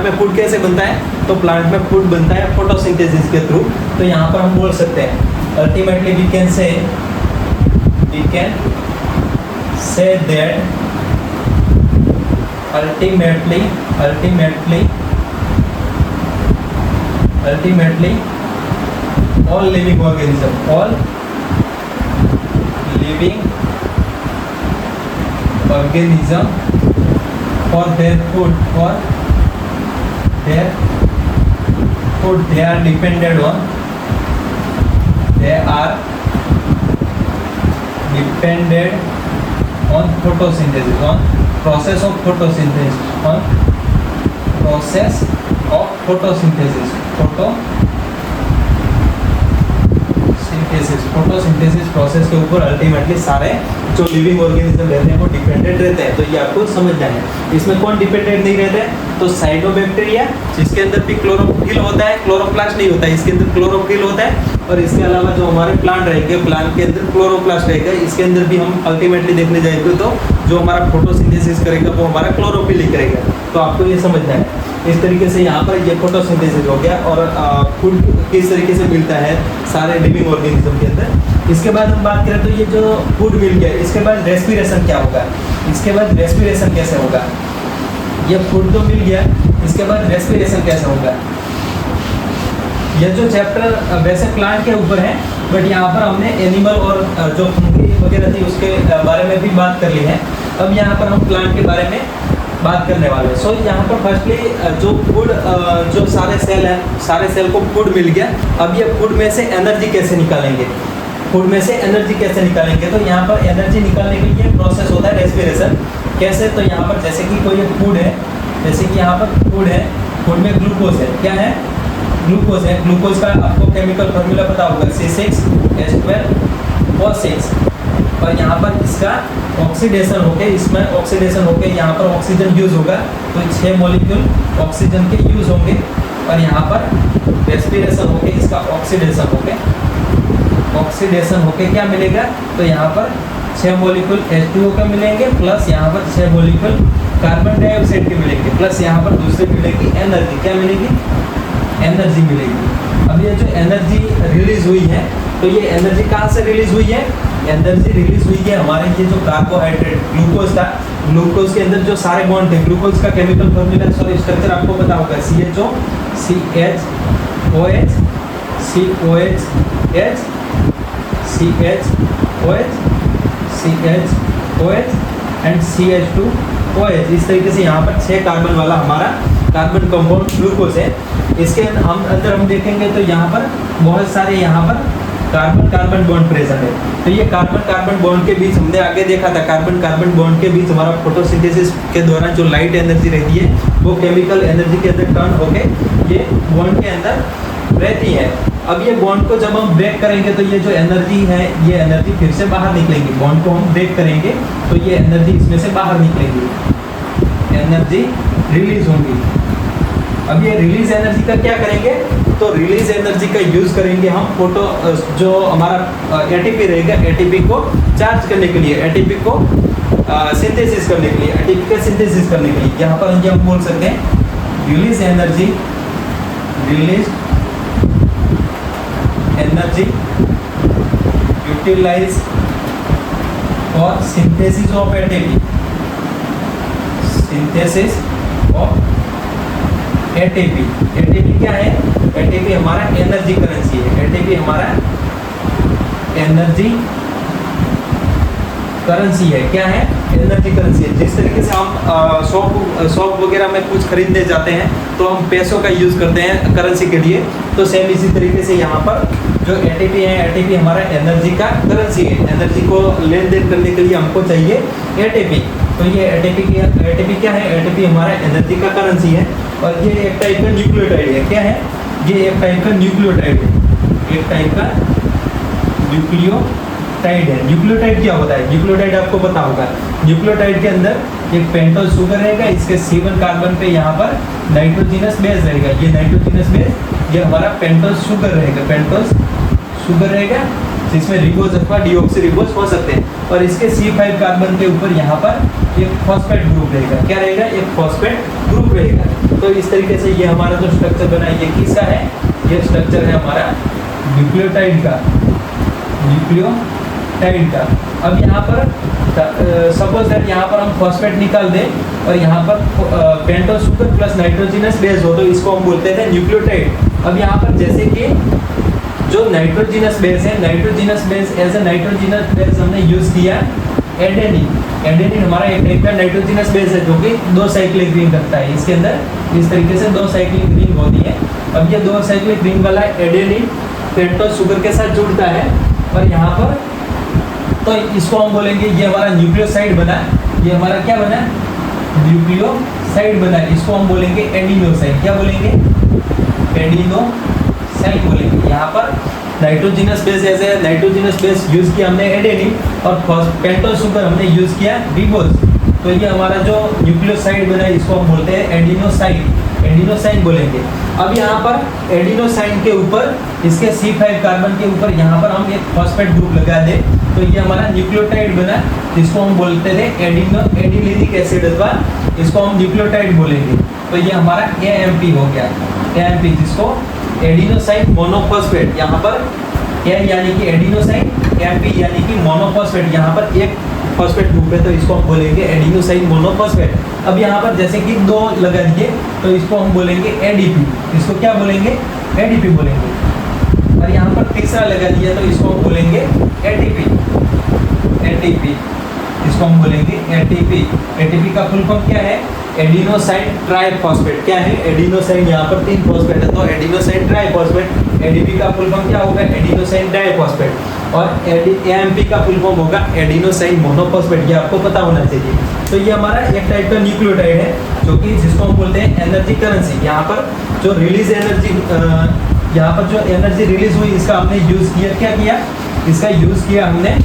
में फूड कैसे बनता है, तो प्लांट में फूड बनता है फोटोसिंथेसिस के थ्रू। तो यहाँ पर हम बोल सकते हैं ultimately we can say that ultimately all living organism for their food they are dependent on photosynthesis, on process of photosynthesis, photosynthesis process के ऊपर अल्टीमेटली सारे जो लिविंग ऑर्गेनिज्म रहते हैं वो डिपेंडेंट रहते हैं। तो ये आपको समझना है। इसमें कौन डिपेंडेंट नहीं रहते हैं? तो साइटोबैक्टीरिया, जिसके अंदर भी क्लोरोफिल होता है, क्लोरोप्लास्ट नहीं होता है, इसके अंदर क्लोरोफिल होता है। और इसके अलावा जो हमारे प्लांट रहेंगे, प्लांट के अंदर क्लोरोप्लास्ट रहेगा, इसके अंदर भी हम अल्टीमेटली देखने जाएंगे तो जो हमारा फोटोसिंथेसिस करेगा वो हमारा क्लोरोफिल ही करेगा। तो आपको ये समझना है। इस तरीके से यहाँ पर ये फोटोसिंथेसिस हो गया और फूड किस तरीके से मिलता है सारे लिविंग ऑर्गेनिज्म के अंदर। इसके बाद हम बात करें तो ये जो फूड मिल गया, इसके बाद रेस्पिरेशन क्या होगा, इसके बाद रेस्पिरेशन कैसे होगा। ये फूड तो मिल गया, इसके बाद रेस्पिरेशन कैसे होगा। यह जो चैप्टर वैसे प्लांट के ऊपर है, बट यहाँ पर हमने एनिमल और जो फंगी वगैरह थी उसके बारे में भी बात कर ली है। अब यहाँ पर हम प्लांट के बारे में बात करने वाले हैं। सो यहाँ पर फर्स्टली जो फूड, जो सारे सेल हैं, सारे सेल को फूड मिल गया। अब ये फूड में से एनर्जी कैसे निकालेंगे, फूड में से एनर्जी कैसे निकालेंगे। तो यहाँ पर एनर्जी निकालने के लिए प्रोसेस होता है रेस्पिरेशन। कैसे? तो यहाँ पर जैसे कि कोई फूड है, जैसे कि यहाँ पर फूड है, फूड में ग्लूकोज है, क्या है? ग्लूकोज है। ग्लूकोज का आपको केमिकल फार्मूला पता होगा, C6H12O6। और यहाँ पर इसका ऑक्सीडेशन होके, इसमें ऑक्सीडेशन होके यहाँ पर ऑक्सीजन यूज होगा, तो 6 मॉलिक्यूल ऑक्सीजन के यूज होंगे। और यहाँ पर रेस्पिरेशन होके इसका ऑक्सीडेशन होके क्या मिलेगा? तो यहाँ पर 6 मॉलिक्यूल H2O का मिलेंगे, प्लस यहाँ पर 6 मॉलिक्यूल कार्बन डाइऑक्साइड के मिलेंगे, प्लस यहाँ पर दूसरे मिलेगी एनर्जी। क्या मिलेगी? एनर्जी मिलेगी। अब ये जो एनर्जी रिलीज हुई है, तो ये एनर्जी कहाँ से रिलीज हुई है? एनर्जी रिलीज हुई है हमारे ये जो कार्बोहाइड्रेट ग्लूकोज था, ग्लूकोज के अंदर जो सारे बॉन्ड थे, ग्लूकोज का केमिकल फॉर्मूला सॉरी स्ट्रक्चर आपको पता होगा, CHO CHOH COH H CHOH CHOH and CH2OH। इस तरीके से यहाँ पर 6 कार्बन वाला हमारा कार्बन कंपाउंड ग्लूकोज है। इसके अंदर हम देखेंगे तो यहाँ पर बहुत सारे यहाँ पर कार्बन कार्बन बॉन्ड प्रेजेंट है। तो ये कार्बन कार्बन बॉन्ड के बीच हमने आगे देखा था, कार्बन कार्बन बॉन्ड के बीच हमारा फोटोसिंथेसिस के दौरान जो लाइट एनर्जी रहती है वो केमिकल एनर्जी के अंदर टर्न होके ये बॉन्ड के अंदर रहती है। अब ये बॉन्ड को जब हम ब्रेक करेंगे तो ये जो एनर्जी है ये एनर्जी फिर से बाहर निकलेगी। बॉन्ड को हम ब्रेक करेंगे तो ये एनर्जी इसमें से बाहर निकलेगी, एनर्जी रिलीज होगी। अब ये रिलीज एनर्जी का क्या करेंगे, तो रिलीज एनर्जी का यूज करेंगे हम फोटो जो हमारा एटीपी रहेगा, एटीपी को चार्ज करने के लिए, एटीपी को सिंथेसिस करने के लिए, एटीपी का सिंथेसिस करने के लिए। यहाँ पर हम बोल सकते हैं release energy, release energy utilise for synthesis of ATP, synthesis of ATP. ATP क्या है, एटीपी हमारा एनर्जी करेंसी है, एटीपी हमारा एनर्जी करेंसी है। क्या है, एनर्जी करेंसी है। जिस तरीके से हम शॉप वगैरह में कुछ खरीदने जाते हैं तो हम पैसों का यूज़ करते हैं करेंसी के लिए, तो सेम इसी तरीके से यहाँ पर जो एटीपी है, एटीपी हमारा एनर्जी का करेंसी है। एनर्जी को लेन देन करने के लिए हमको चाहिए एटीपी। तो ये एटीपी क्या है, एटीपी हमारा एनर्जी का करेंसी है। और ये एक टाइप का न्यूक्लियोटाइड है। क्या है, ये एक टाइप का न्यूक्लियोटाइड है, एक टाइप का न्यूक्लियोटाइड है। न्यूक्लियोटाइड क्या होता है, न्यूक्लियोटाइड आपको पता होगा। न्यूक्लियोटाइड के अंदर एक पेंटोज शुगर रहेगा, इसके C1 कार्बन पे यहाँ पर नाइट्रोजिनस बेस रहेगा। ये नाइट्रोजिनस बेस ये हमारा पेंटोज शुगर रहेगा, पेंटोज शुगर रहेगा जिसमें रिबोज अथवा डीऑक्सी रिबोज हो सकते हैं। और इसके C5 कार्बन के ऊपर यहाँ पर एक फॉस्फेट ग्रुप रहेगा। क्या रहेगा, एक फॉस्फेट ग्रुप रहेगा। तो इस तरीके से ये हमारा जो स्ट्रक्चर बना है ये किसका है, ये स्ट्रक्चर है हमारा न्यूक्लियोटाइड का, न्यूक्लियोटाइड का। अब यहाँ पर सपोज दैट यहाँ पर हम फॉस्फेट निकाल दें और यहाँ पर pentose sugar plus nitrogenous base हो तो इसको हम बोलते थे न्यूक्लियोटाइड। अब यहाँ पर जैसे कि जो नाइट्रोजिनस बेस है, nitrogenous base as a nitrogenous base हमने यूज किया एडेनिन। एडेनिन हमारा एक टाइप का नाइट्रोजिनस बेस है जो कि 2 साइक्लिक रिंग रखता है। इसके अंदर इस तरीके से 2 साइक्लिक रिंग होती है। अब ये 2 साइक्लिक रिंग वाला एडेनिन पेंटोज शुगर के साथ जुड़ता है और यहाँ पर तो इसको हम बोलेंगे ये हमारा न्यूक्लियोसाइड बना, ये हमारा क्या बना, न्यूक्लियोसाइड बना। इसको हम बोलेंगे एडिनोसाइड। क्या बोलेंगे, एडिनोसाइड बोलेंगे। यहाँ पर नाइट्रोजिनस बेस ऐसे नाइट्रोजिनस बेस यूज किया हमने एडेनिन और पेंटोज शुगर हमने यूज किया रिबोज। तो ये हमारा जो न्यूक्लियोसाइड बना है इसको हम बोलते हैं एडिनोसाइड, एडिनोसाइड बोलेंगे। अब यहाँ पर एडिनोसाइड के ऊपर इसके C5 कार्बन के ऊपर यहाँ पर हम एक फॉस्फेट ग्रुप लगा दें तो ये हमारा न्यूक्लियोटाइड बना, जिसको हम बोलते थे एडिनिलिक एसिड अथवा इसको हम न्यूक्लियोटाइड बोलेंगे। तो ये हमारा AMP हो गया, AMP जिसको एडिनोसाइन मोनोफॉस्फेट। यहाँ पर A यानी कि एडिनोसाइन, AMP यानी कि मोनोफॉस्फेट। यहाँ पर एक फॉस्फेट ग्रुप है तो इसको हम बोलेंगे एडिनोसाइन मोनोफॉस्फेट। अब यहाँ पर जैसे कि 2 लगा दिए तो इसको हम बोलेंगे ADP। इसको क्या बोलेंगे, ADP बोलेंगे। और यहाँ पर तीसरा लगा दिया तो इसको हम बोलेंगे ATP, ATP इसको हम बोलेंगे ATP। ATP का फुल फॉर्म क्या है, एडिनोसाइन ट्राइफॉस्फेट। क्या है, एडिनोसाइन यहाँ पर 3 फॉस्फेट है तो एडिनोसाइन ट्राइफॉस्फेट। ADP का फुल फॉर्म क्या होगा, एडिनोसाइन डाइफॉस्फेट। और AMP का फुल फॉर्म होगा एडिनोसाइन मोनोफॉस्फेट। ये आपको पता होना चाहिए। तो ये हमारा एक टाइप का न्यूक्लियोटाइड है जो कि जिसको हम बोलते हैं एनर्जी करेंसी। यहाँ पर जो रिलीज एनर्जी, यहाँ पर जो एनर्जी रिलीज हुई इसका हमने यूज किया, क्या किया, इसका यूज किया हमने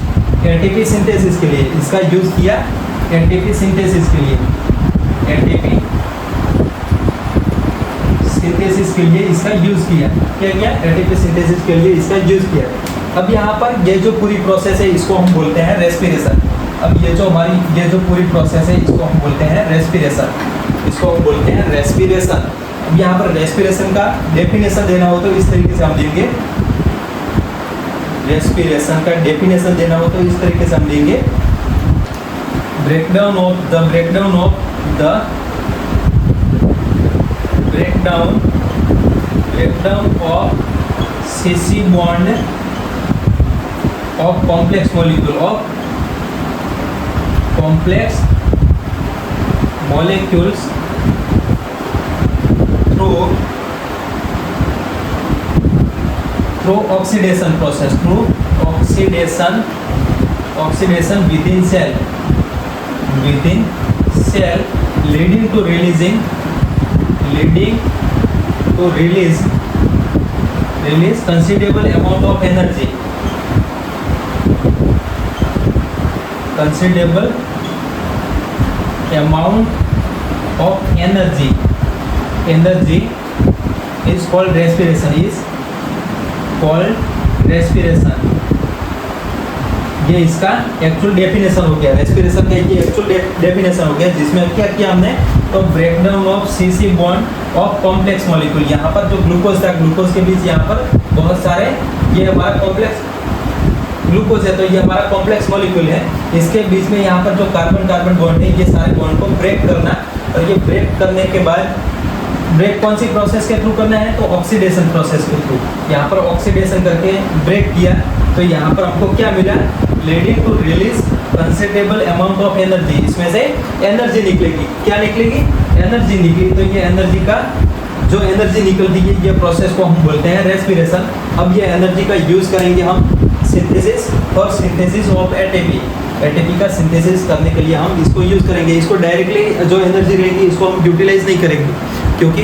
एटीपी सिंथेसिस के लिए। इसका यूज किया एटीपी सिंथेसिस के लिए, एटीपी सिंथेसिस के लिए इसका यूज किया। क्या किया, एटीपी सिंथेसिस के लिए इसका यूज किया। अब यहाँ पर ये जो पूरी प्रोसेस है इसको हम बोलते हैं रेस्पिरेशन। अब ये जो हमारी ये जो पूरी प्रोसेस है इसको हम बोलते हैं रेस्पिरेशन, इसको हम बोलते हैं रेस्पिरेशन। अब यहाँ पर रेस्पिरेशन का डेफिनेशन देना हो तो इस तरीके से हम देंगे, रेस्पिरेशन का डेफिनेशन देना हो तो इस तरीके से हम देंगे, breakdown of CC bond of complex molecules through oxidation process, oxidation within cell leading to release considerable amount of energy, energy is called respiration, ये इसका एक्चुअल डेफिनेशन हो गया, रेस्पिरेशन का ये एक्चुअल डेफिनेशन हो गया, जिसमें क्या किया हमने, तो breakdown of CC bond of complex molecule, यहाँ पर जो ग्लूकोज था, ग्लूकोज के बीच यहाँ पर बहुत सारे, ये हमारा कॉम्प्लेक्स ग्लूकोज है, तो ये हमारा कॉम्प्लेक्स मॉलिक्यूल है, इसके बीच में यहाँ पर जो कार्बन बॉन्ड है, ये सारे बॉन्ड को ब्रेक करना, और ये ब्रेक करने के बाद ब्रेक कौन सी प्रोसेस के थ्रू करना है, तो ऑक्सीडेशन प्रोसेस के थ्रू, यहाँ पर ऑक्सीडेशन करके ब्रेक किया, तो यहाँ पर हमको क्या मिला, leading to release considerable amount of energy, इसमें से एनर्जी निकलेगी, क्या निकलेगी, एनर्जी निकली, तो ये एनर्जी का जो एनर्जी निकलती है, ये प्रोसेस को हम बोलते हैं रेस्पिरेशन। अब ये एनर्जी का यूज करेंगे हम सिंथेसिस ऑफ एटीपी का सिंथेसिस करने के लिए हम इसको यूज करेंगे, इसको डायरेक्टली जो एनर्जी रहेगी इसको हम यूटिलाइज नहीं करेंगे, क्योंकि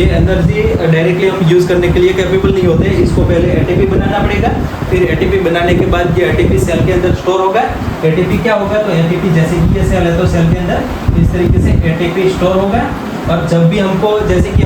ये एनर्जी डायरेक्टली हम यूज़ करने के लिए कैपेबल नहीं होते, इसको पहले एटीपी बनाना पड़ेगा, फिर एटीपी बनाने के बाद ये एटीपी सेल के अंदर स्टोर होगा, एटीपी क्या होगा, तो एटीपी जैसे कि ये सेल है तो सेल के अंदर इस तरीके से एटीपी स्टोर होगा, और जब भी हमको जैसे कि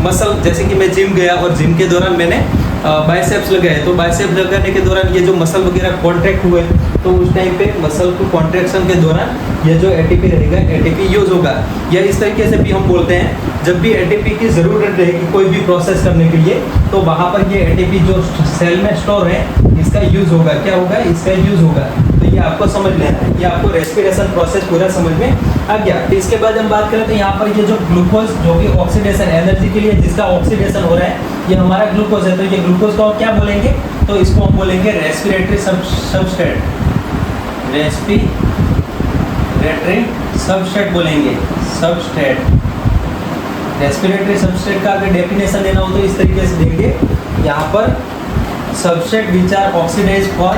मसल, जैसे कि मैं जिम गया और जिम के दौरान मैंने बाइसेप्स लगाए, तो बाइसेप्स लगाने के दौरान ये जो मसल वगैरह कॉन्ट्रैक्ट हुए, तो उस टाइम पे मसल को कॉन्ट्रैक्शन के दौरान ये जो एटीपी रहेगा, एटीपी यूज होगा, या इस तरीके से भी हम बोलते हैं, जब भी एटीपी की ज़रूरत रहेगी कोई भी प्रोसेस करने के लिए, तो वहाँ पर ये एटीपी जो सेल में स्टोर है, इसका यूज होगा, क्या होगा, इसका यूज होगा, तो ये आपको समझ लेना है, ये आपको रेस्पिरेशन प्रोसेस पूरा समझ में आ गया। इसके बाद हम बात करें तो यहाँ पर ये जो ग्लूकोज, जो कि ऑक्सीडेशन एनर्जी के लिए जिसका ऑक्सीडेशन हो रहा है, ये हमारा ग्लूकोज है, तो ये ग्लूकोज को क्या बोलेंगे, तो इसको हम बोलेंगे रेस्पिरेटरी सबस्ट्रेट बोलेंगे, रेस्पिरेटरी सबस्ट्रेट का अगर डेफिनेशन देना हो तो इस तरीके से देंगे, यहाँ पर substrate which are oxidise for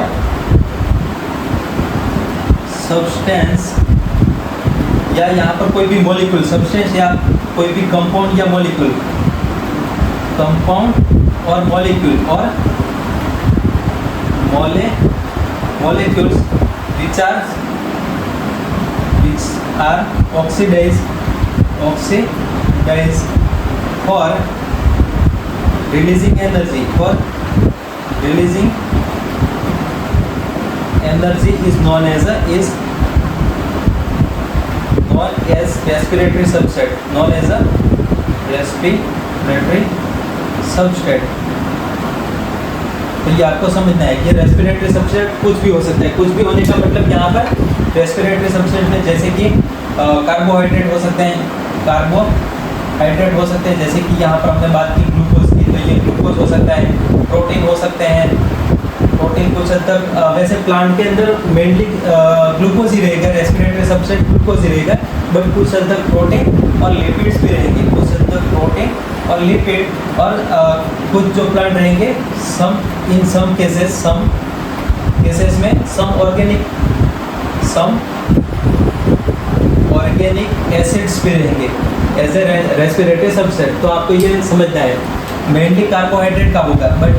substance, या यहाँ पर कोई भी मॉलिक्यूल, सब्सटेंस या कोई भी कंपाउंड या मॉलिक्यूल, कंपाउंड और मॉलिक्यूल और molecules which are oxidized for releasing energy, is known as respiratory substrate, तो ये आपको समझना है कि रेस्पिरेटरी सबस्ट्रेट कुछ भी हो सकता है, कुछ भी होने का मतलब यहाँ पर रेस्पिरेटरी सबस्ट्रेट में जैसे कि कार्बोहाइड्रेट हो सकते हैं, जैसे कि यहाँ पर हमने बात की ग्लूकोज की, तो ये ग्लूकोज हो सकता है, प्रोटीन हो सकते हैं, प्रोटीन कुछ हद तक वैसे प्लांट के अंदर मेनली ग्लूकोज ही रहेगा, रेस्पिरेटरी सबस्ट्रेट ग्लूकोज ही रहेगा, बट कुछ हद तक प्रोटीन और लिपिड्स भी रहेंगे, कुछ हद तक प्रोटीन और लिपिड, और कुछ जो प्लांट रहेंगे इन सम केसेस में सम ऑर्गेनिक एसिड्स भी रहेंगे एज ए रेस्पिरेटरी सबस्ट्रेट। तो आपको ये समझना है मेनली कार्बोहाइड्रेट का होगा, बट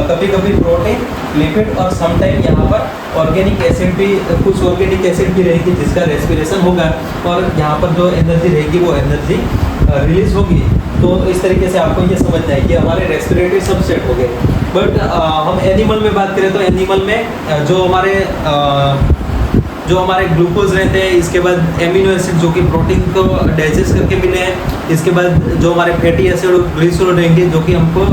कभी कभी प्रोटीन, लिपिड और समटाइम यहाँ पर ऑर्गेनिक एसिड भी, कुछ ऑर्गेनिक एसिड भी रहेगी जिसका रेस्पिरेशन होगा, और यहाँ पर जो एनर्जी रहेगी वो एनर्जी रिलीज होगी। तो इस तरीके से आपको ये समझना है कि हमारे रेस्पिरेटरी सबस्ट्रेट हो गए। बट हम एनिमल में बात करें तो एनिमल में जो हमारे ग्लूकोज रहते हैं, इसके बाद एमिनो एसिड जो कि प्रोटीन को डाइजेस्ट करके मिले हैं, इसके बाद जो हमारे फैटी एसिड और ग्लिसरॉल रहेंगे जो कि हमको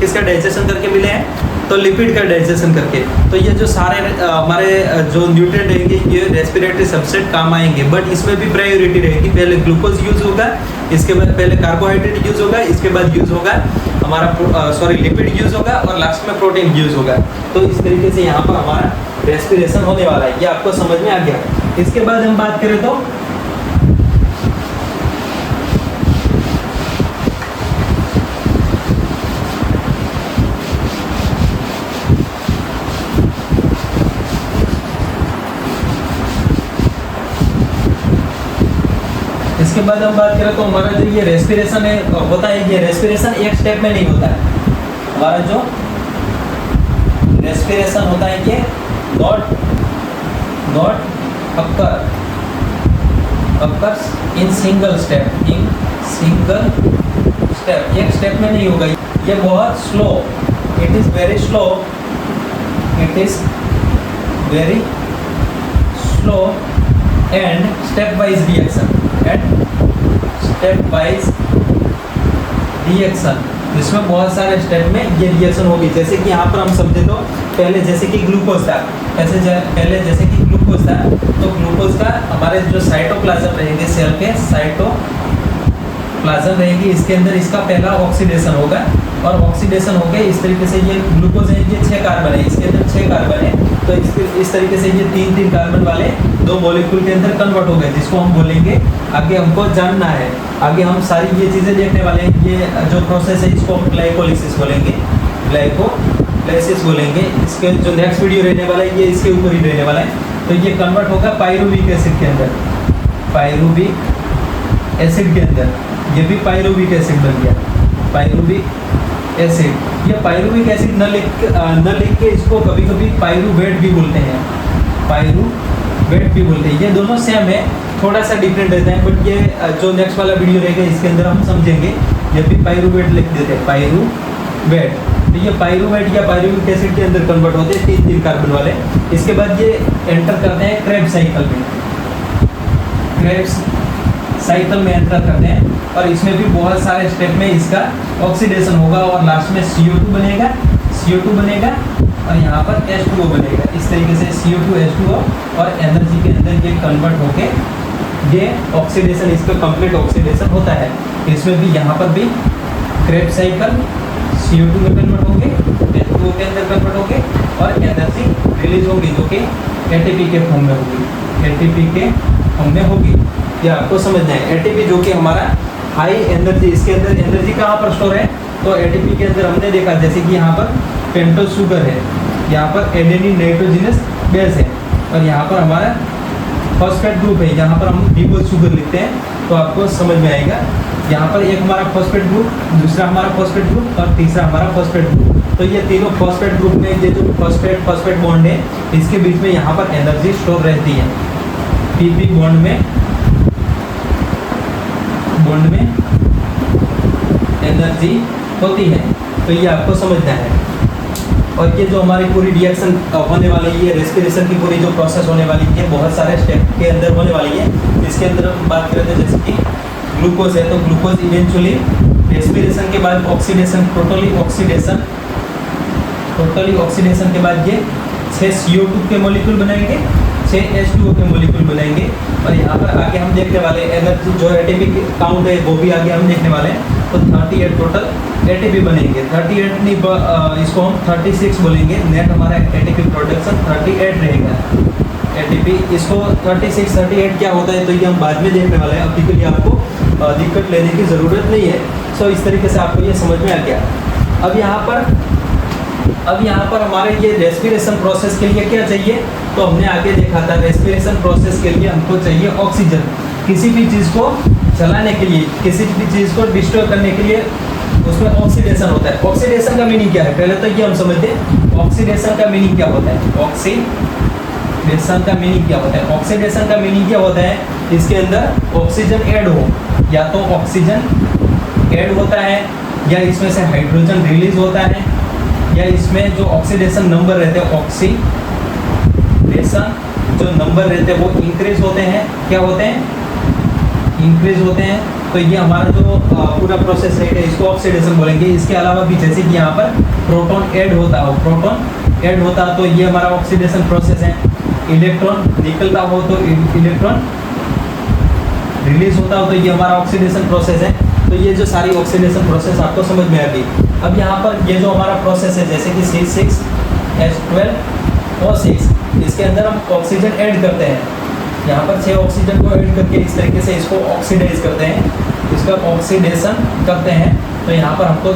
किसका डाइजेशन करके मिले हैं, तो लिपिड का डाइजेशन करके। तो ये जो सारे हमारे जो न्यूट्रिएंट रहेंगे ये रेस्पिरेटरी सबस्ट्रेट काम आएंगे, बट इसमें भी प्रायोरिटी रहेगी। पहले ग्लूकोज यूज होगा, इसके बाद पहले कार्बोहाइड्रेट यूज होगा, इसके बाद यूज होगा हमारा लिपिड यूज होगा और लास्ट में प्रोटीन यूज होगा। तो इस तरीके से यहाँ पर हमारा रेस्पिरेशन होने वाला है, ये आपको समझ में आ गया। इसके बाद हम बात करें तो इसके बाद हम बात करें तो हमारा जो ये रेस्पिरेशन है होता है, ये रेस्पिरेशन एक स्टेप में नहीं होता है। हमारा जो रेस्पिरेशन होता है ये not occurs in single step, एक स्टेप में नहीं होगा, ये बहुत slow, it is very slow and step wise reaction, इसमें बहुत सारे स्टेप में ये रिएक्शन होगी। जैसे कि यहाँ पर हम समझे तो पहले जैसे कि ग्लूकोज था, तो ग्लूकोज का हमारे जो साइटोप्लाज्म रहेंगे, सेल के साइटोप्लाज्म रहेगी, इसके अंदर इसका पहला ऑक्सीडेशन होगा और ऑक्सीडेशन होकर इस तरीके से ये ग्लूकोज है, ये 6 कार्बन है, इसके अंदर 6 कार्बन है, तो इस तरीके से ये 3 कार्बन वाले 2 मॉलिक्यूल के अंदर कन्वर्ट हो गए, जिसको हम बोलेंगे आगे हमको जानना है, आगे हम सारी ये चीज़ें देखने वाले हैं। ये जो प्रोसेस है इसको हम ग्लाइकोलाइसिस बोलेंगे। इसके जो नेक्स्ट वीडियो रहने वाला है ये इसके ऊपर ही रहने वाला है। तो ये कन्वर्ट होगा पायरुविक एसिड के अंदर, ये भी पायरुविक एसिड बन गया, पायरुविक एसिड। ये पायरुविक एसिड न लिख के इसको कभी कभी पायरुवेट भी बोलते हैं, ये दोनों सेम है, थोड़ा सा डिफरेंट रहता है, बट ये जो नेक्स्ट वाला वीडियो रहेगा इसके अंदर हम समझेंगे। ये भी पायरुवेट लिख देते हैं, पायरुवेट। तो ये पायरुवेट या पायरुविक एसिड के अंदर कन्वर्ट होते हैं 3 कार्बन वाले। इसके बाद ये एंटर करते हैं क्रेब्स साइकिल में एंटर करते हैं, और इसमें भी बहुत सारे स्टेप में इसका ऑक्सीडेशन होगा और लास्ट में CO2 बनेगा और यहाँ पर H2O बनेगा। इस तरीके से CO2 H2O और एनर्जी के अंदर ये कन्वर्ट होके ये ऑक्सीडेशन, इसका कंप्लीट ऑक्सीडेशन होता है। इसमें भी यहाँ पर भी क्रेब्स साइकिल CO2 में कन्वर्ट होंगे, H2O के अंदर कन्वर्ट होंगे और एनर्जी रिलीज होगी जो कि ATP के फॉर्म में होगी। ये आपको समझना है। ATP जो कि हमारा हाई एनर्जी, इसके अंदर एनर्जी कहाँ पर स्टोर है, तो ATP के अंदर हमने देखा जैसे कि यहाँ पर पेंटोज शुगर है, यहाँ पर एडेनिन नाइट्रोजनस बेस है और यहाँ पर हमारा फॉस्फेट ग्रुप है, यहाँ पर हम डिगोज शुगर लिखते हैं, तो आपको समझ में आएगा। यहाँ पर एक हमारा फॉस्फेट ग्रुप, दूसरा हमारा फॉस्फेट ग्रुप और तीसरा हमारा फॉस्फेट ग्रुप। तो ये तीनों फॉस्फेट ग्रुप में ये जो फॉस्फेट बॉन्ड है इसके बीच में यहाँ पर एनर्जी स्टोर रहती है। PP बॉन्ड में एनर्जी होती है, तो ये आपको समझना है। और ये जो हमारी पूरी रिएक्शन होने वाली है, रेस्पिरेशन की पूरी जो प्रोसेस होने वाली है, बहुत सारे स्टेप के अंदर होने वाली है। इसके अंदर हम बात करें तो जैसे कि ग्लूकोज है, तो ग्लूकोज इवेंचुअली रेस्पिरेशन के बाद ऑक्सीडेशन, टोटली ऑक्सीडेशन के बाद ये 6 CO2 के मॉलिक्यूल बनाएंगे, 6 H2O के मॉलिक्यूल बनाएंगे। और यहाँ पर आगे हम देखने वाले एनर्जी जो ATP काउंट है वो भी आगे हम देखने वाले हैं। तो 38 टोटल ATP बनेंगे, 38 नहीं, इसको हम 36 बोलेंगे। नेट हमारा ATP प्रोडक्शन 38 रहेगा। ATP इसको 38 क्या होता है तो ये हम बाद में देखने वाले हैं, अभी के लिए आपको दिक्कत लेने की ज़रूरत नहीं है। सो इस तरीके से आपको ये समझ में आ गया। अब यहाँ पर हमारे ये रेस्पिरेशन प्रोसेस के लिए क्या चाहिए, तो हमने आगे देखा था रेस्पिरेशन प्रोसेस के लिए हमको चाहिए ऑक्सीजन। किसी भी चीज़ को चलाने के लिए, किसी भी चीज़ को डिस्ट्रॉय करने के लिए उसमें ऑक्सीडेशन होता है। ऑक्सीडेशन का मीनिंग क्या है, पहले तो ये हम समझते हैं ऑक्सीडेशन का मीनिंग क्या होता है। ऑक्सीडेशन का मीनिंग क्या होता है, इसके अंदर ऑक्सीजन ऐड हो, या तो ऑक्सीजन ऐड होता है या इसमें से हाइड्रोजन रिलीज होता है, या इसमें जो ऑक्सीडेशन नंबर रहते हैं, ऑक्सीडेशन जो नंबर रहते हैं वो इंक्रीज होते हैं। क्या होते हैं? इंक्रीज होते हैं तो ये हमारा जो पूरा प्रोसेस है इसको ऑक्सीडेशन बोलेंगे। इसके अलावा भी जैसे कि यहाँ पर प्रोटॉन ऐड होता हो, प्रोटॉन ऐड होता तो ये हमारा ऑक्सीडेशन प्रोसेस है। इलेक्ट्रॉन निकलता हो तो इलेक्ट्रॉन रिलीज होता हो तो ये हमारा ऑक्सीडेशन प्रोसेस है। तो ये जो सारी ऑक्सीडेशन प्रोसेस आपको समझ में आ गई। अब यहाँ पर ये जो हमारा प्रोसेस है जैसे कि C6H12O6, इसके अंदर हम ऑक्सीजन ऐड करते हैं। यहाँ पर 6 ऑक्सीजन को ऐड करके इस तरीके से इसको ऑक्सीडाइज करते हैं, इसका ऑक्सीडेशन करते हैं। तो यहाँ पर हमको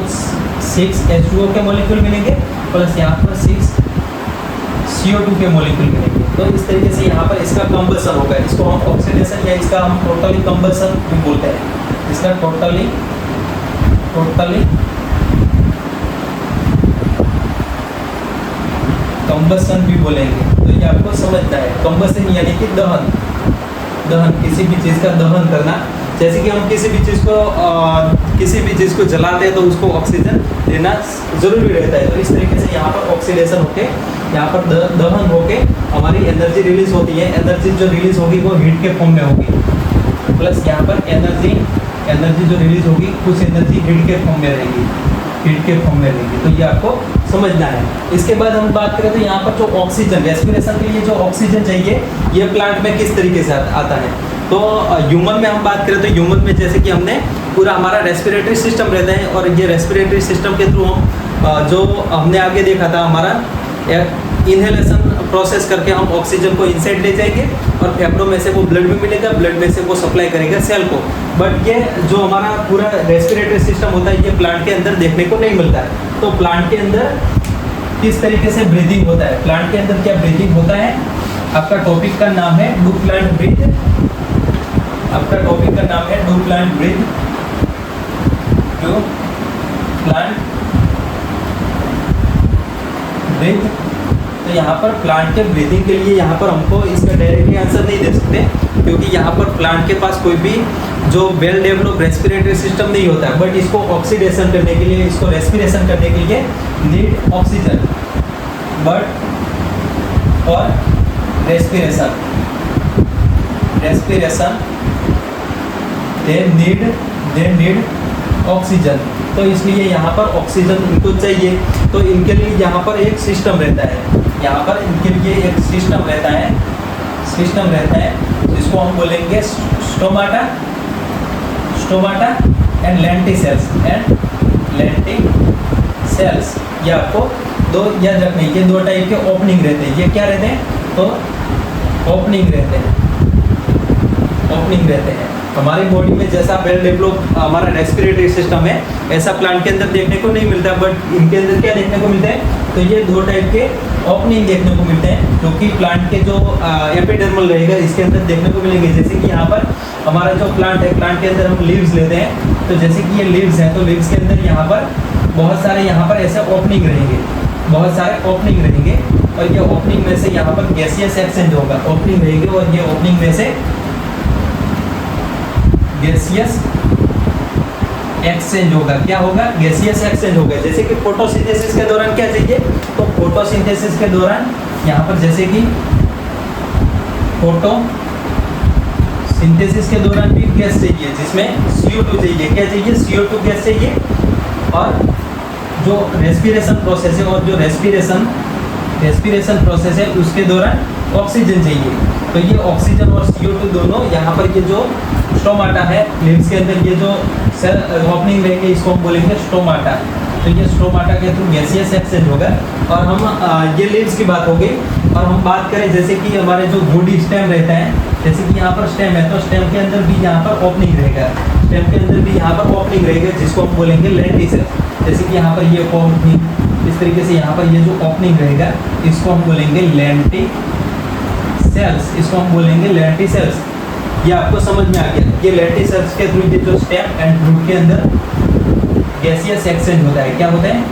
6H2O के मॉलिक्यूल मिलेंगे प्लस यहाँ पर 6CO2 के मॉलिक्यूल मिलेंगे। तो इस तरीके से यहाँ पर इसका कंबसन होगा। इसको हम ऑक्सीडेशन या इसका हम टोटली कंबसन भी बोलते हैं। इसका टोटली कंबसन भी बोलेंगे। तो ये आपको समझना है। कंबसन यानी कि दहन, किसी भी चीज़ का दहन करना। जैसे कि हम किसी भी चीज़ को जलाते हैं तो उसको ऑक्सीजन देना जरूरी रहता है। तो इस तरीके से यहाँ पर ऑक्सीडेशन होके यहाँ पर दहन होके हमारी एनर्जी रिलीज होती है। एनर्जी जो रिलीज होगी वो हीट के फॉर्म में होगी, प्लस यहाँ पर एनर्जी जो रिलीज होगी कुछ एनर्जी हीट के फॉर्म में रहेगी, तो ये आपको समझना है। इसके बाद हम बात करें तो यहाँ पर जो ऑक्सीजन, रेस्पिरेशन के लिए जो ऑक्सीजन चाहिए ये प्लांट में किस तरीके से आता है। तो ह्यूमन में हम बात करें तो ह्यूमन में जैसे कि हमने पूरा हमारा रेस्पिरेटरी सिस्टम रहता है और ये रेस्पिरेटरी सिस्टम के थ्रू हम जो हमने आगे देखा था हमारा इनहेलेशन प्रोसेस करके हम ऑक्सीजन को इनसाइड ले जाएंगे और फेफड़ों में से वो ब्लड में मिलेगा, ब्लड में से वो सप्लाई करेगा सेल को। बट ये जो हमारा पूरा रेस्पिरेटरी सिस्टम होता है ये प्लांट के अंदर देखने को नहीं मिलता है। तो प्लांट के अंदर किस तरीके से ब्रीदिंग होता है, प्लांट के अंदर क्या ब्रीदिंग होता है। आपका टॉपिक का नाम है डू प्लांट ब्रीथ, आपका टॉपिक का नाम है do plant breathe, do plant breathe. तो यहाँ पर प्लांट के ब्रीदिंग के लिए यहाँ पर हमको इसका डायरेक्टली आंसर नहीं दे सकते क्योंकि यहाँ पर प्लांट के पास कोई भी जो वेल डेवलप रेस्पिरेटरी सिस्टम नहीं होता है। बट इसको ऑक्सीडेशन करने के लिए, इसको रेस्पिरेशन करने के लिए नीड ऑक्सीजन। बट और रेस्पिरेशन दे नीड ऑक्सीजन। तो इसलिए यहाँ पर ऑक्सीजन इनको चाहिए। तो इनके लिए यहाँ पर एक सिस्टम रहता है, यहाँ पर इनके लिए एक सिस्टम रहता है जिसको हम बोलेंगे स्टोमाटा एंड लेंटिसेल्स ये आपको दो याद रखने, ये 2 टाइप के ओपनिंग रहते हैं। ये क्या रहते हैं तो ओपनिंग रहते हैं। हमारी बॉडी में जैसा वेल डेवलप हमारा रेस्पिरेटरी सिस्टम है ऐसा प्लांट के अंदर देखने को नहीं मिलता। बट इनके अंदर क्या देखने को मिलता है तो ये 2 टाइप के ओपनिंग देखने को मिलते हैं जो कि प्लांट के जो एपिडर्मल रहेगा इसके अंदर देखने को मिलेंगे। जैसे कि यहाँ पर हमारा जो प्लांट है, प्लांट के अंदर हम लीव्स लेते हैं। तो जैसे कि ये लीव्स हैं तो लीव्स के अंदर यहाँ पर बहुत सारे यहाँ पर ऐसे ओपनिंग रहेंगे, और ये ओपनिंग में से यहाँ पर गैसियस एक्सचेंज होगा। ओपनिंग रहेगी और ये ओपनिंग में से गैसियस एक्सचेंज होगा। क्या होगा? गैसियस एक्सचेंज होगा। जैसे कि फोटोसिंथेसिस के दौरान क्या चाहिए तो फोटोसिंथेसिस के दौरान यहाँ पर जैसे कि फोटोसिंथेसिस के दौरान भी गैस चाहिए जिसमें CO2 चाहिए। क्या चाहिए? CO2 गैस चाहिए। और जो रेस्पिरेशन प्रोसेस है और जो रेस्पिरेशन प्रोसेस है उसके दौरान ऑक्सीजन चाहिए। तो ये ऑक्सीजन और CO2 दोनों यहाँ पर ये जो स्टोमाटा है लिव्स के अंदर ये जो सेल ओपनिंग रहेंगे इसको हम बोलेंगे स्टोमाटा। तो ये स्टोमाटा के थ्रू गैसियस एक्सचेंज होगा। और हम ये लिव्स की बात हो गई। और हम बात करें जैसे कि हमारे जो बॉडी स्टेम रहता है, जैसे कि यहाँ पर स्टेम है तो स्टेम के अंदर भी यहाँ पर ओपनिंग रहेगा, जिसको हम बोलेंगे लेंटिसेल्स। जैसे कि यहाँ पर ये ओपनिंग इस तरीके से यहाँ पर ये जो ओपनिंग रहेगा इसको हम बोलेंगे लेंटिसेल्स। ये आपको समझ में आ गया। ये लेंटिसेल्स के थ्रू ये जो स्टेम एंड रूट के अंदर गैसियस एक्सचेंज होता है। क्या होता है?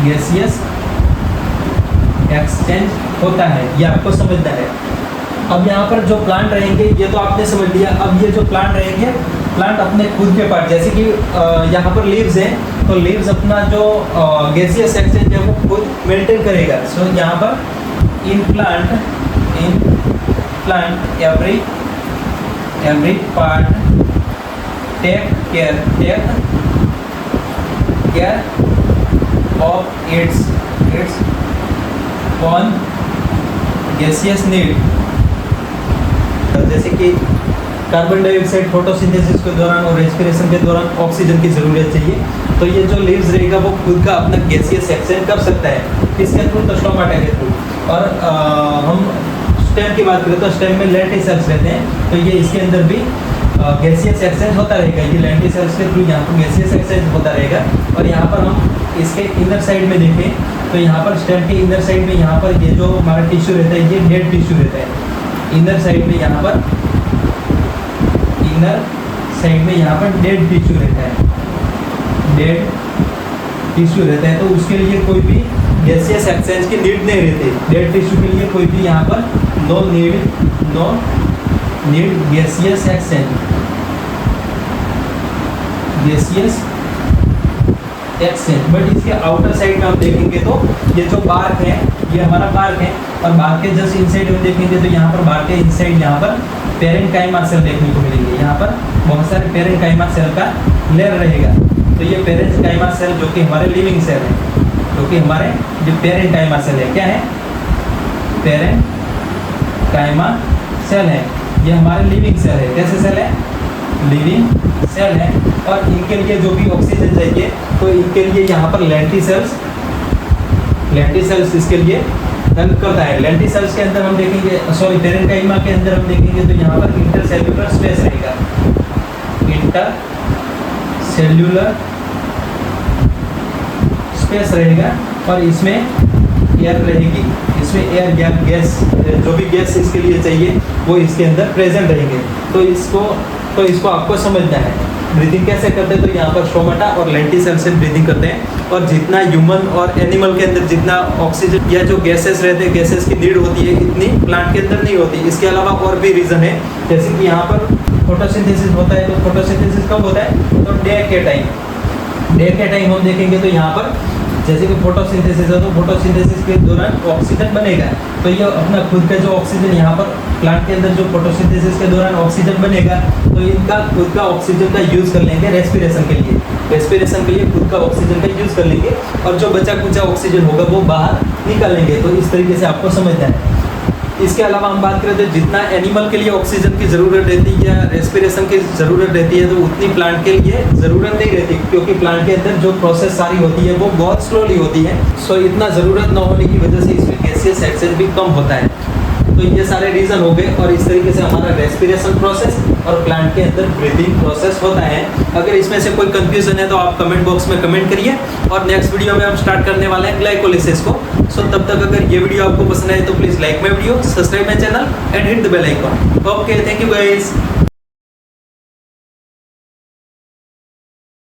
गैसियस एक्सचेंज होता है। ये आपको समझना है। अब यहाँ पर जो प्लांट रहेंगे ये तो आपने समझ लिया। अब ये जो प्लांट रहेंगे, प्लांट अपने खुद के पार्ट जैसे कि यहाँ पर लीव्स हैं तो लीव्स अपना जो गैसियस एक्सचेंज है वो खुद मेंटेन करेगा। सो यहाँ पर in plant every part take care of its own gaseous need। जैसे कि कार्बन डाइऑक्साइड फोटोसिंथेसिस के दौरान और रेस्पिरेशन के दौरान ऑक्सीजन की ज़रूरत चाहिए, तो ये जो लीव्स रहेगा वो खुद का अपना गैसियस एक्सचेंज कर सकता है किसके थ्रू, तो स्टोमाटा के थ्रू। और हम स्टेम की बात करें तो स्टेम में लेंटिसेल्स रहते हैं, तो ये इसके अंदर भी गैसियस एक्सचेंज होता रहेगा। ये लेंटिसेल्स के थ्रू यहाँ पर गैसियस एक्सचेंज होता रहेगा। और यहाँ पर हम इसके इनर साइड में देखें तो यहाँ पर स्टेम के इनर साइड में यहाँ पर ये जो हमारा टिश्यू रहता है ये डेड टिश्यू रहता है। इनर साइड में यहाँ पर डेड टिश्यू रहता है, डेड टिश्यू रहता है, तो उसके लिए कोई भी गैसियस एक्सचेंज की नीड नहीं रहती। डेड टिश्यू के लिए कोई भी यहाँ पर no need gaseous exchange, but इसके आउटर साइड में हम देखेंगे तो ये जो बार्क है ये हमारा बार्क है, और बार्क के जस्ट इनसाइड में देखेंगे तो यहाँ पर बार्क के इनसाइड यहाँ पर पेरेन्काइमा सेल देखने को मिलेंगे। यहाँ पर बहुत सारे पेरेन्काइमा सेल का लेयर रहेगा। तो ये पेरेन्काइमा सेल जो कि हमारे लिविंग सेल है, जो कि हमारे जो पेरेन्काइमा सेल है, क्या है, पेरेन्काइमा सेल है, ये हमारे लिविंग सेल है। कैसे सेल है, लिविंग सेल है। और इनके लिए जो भी ऑक्सीजन चाहिए तो इनके लिए यहाँ पर लेंटिसेल्स इसके लिए हेल्प करता है। लेंटिसेल्स के अंदर हम देखेंगे, सॉरी पेरेन्काइमा के अंदर हम देखेंगे तो यहाँ पर इंटरसेल्युलर स्पेस रहेगा, इंटरसेल्युलर स्पेस रहेगा, और इसमें एयर रहेगी, इसमें एयर या गैस, जो भी गैस इसके लिए चाहिए वो इसके अंदर प्रेजेंट रहेंगे। तो इसको आपको समझना है। ब्रीदिंग कैसे करते हैं, तो यहाँ पर स्टोमाटा और लेंटिसेल से ब्रीदिंग करते हैं। और जितना ह्यूमन और एनिमल के अंदर जितना ऑक्सीजन या जो गैसेस रहते हैं, गैसेस की नीड होती है, इतनी प्लांट के अंदर नहीं होती। इसके अलावा और भी रीज़न है, जैसे कि यहाँ पर फोटोसिंथेसिस होता है, तो फोटोसिंथेसिस कब होता है, तो डे के टाइम हम देखेंगे तो यहाँ पर जैसे कि फोटोसिंथेसिस है तो फोटोसिंथेसिस के दौरान ऑक्सीजन बनेगा, तो ये अपना खुद का जो ऑक्सीजन यहाँ पर प्लांट के अंदर जो फोटोसिंथेसिस के दौरान ऑक्सीजन बनेगा तो इनका खुद का ऑक्सीजन का यूज़ कर लेंगे रेस्पिरेशन के लिए खुद का ऑक्सीजन का यूज़ कर लेंगे, और जो बचा कुचा ऑक्सीजन होगा वो बाहर निकालेंगे। तो इस तरीके से आपको समझना है। इसके अलावा हम बात करें तो जितना एनिमल के लिए ऑक्सीजन की ज़रूरत रहती है या रेस्पिरेशन की ज़रूरत रहती है तो उतनी प्लांट के लिए ज़रूरत नहीं रहती, क्योंकि प्लांट के अंदर जो प्रोसेस सारी होती है वो बहुत स्लोली होती है। सो इतना ज़रूरत न होने की वजह से इसमें गैसियस एक्सचेंज भी कम होता है। तो ये सारे रीज़न हो गए, और इस तरीके से हमारा रेस्पिरेशन प्रोसेस और प्लांट के अंदर ब्रीदिंग प्रोसेस होता है। अगर इसमें से कोई कंफ्यूजन है तो आप कमेंट बॉक्स में कमेंट करिए, और नेक्स्ट वीडियो में हम स्टार्ट करने वाले हैं ग्लाइकोलिसिस को। सो तब तक अगर ये वीडियो आपको पसंद आए तो please like my video, subscribe my channel and hit the bell icon. Okay, thank you guys.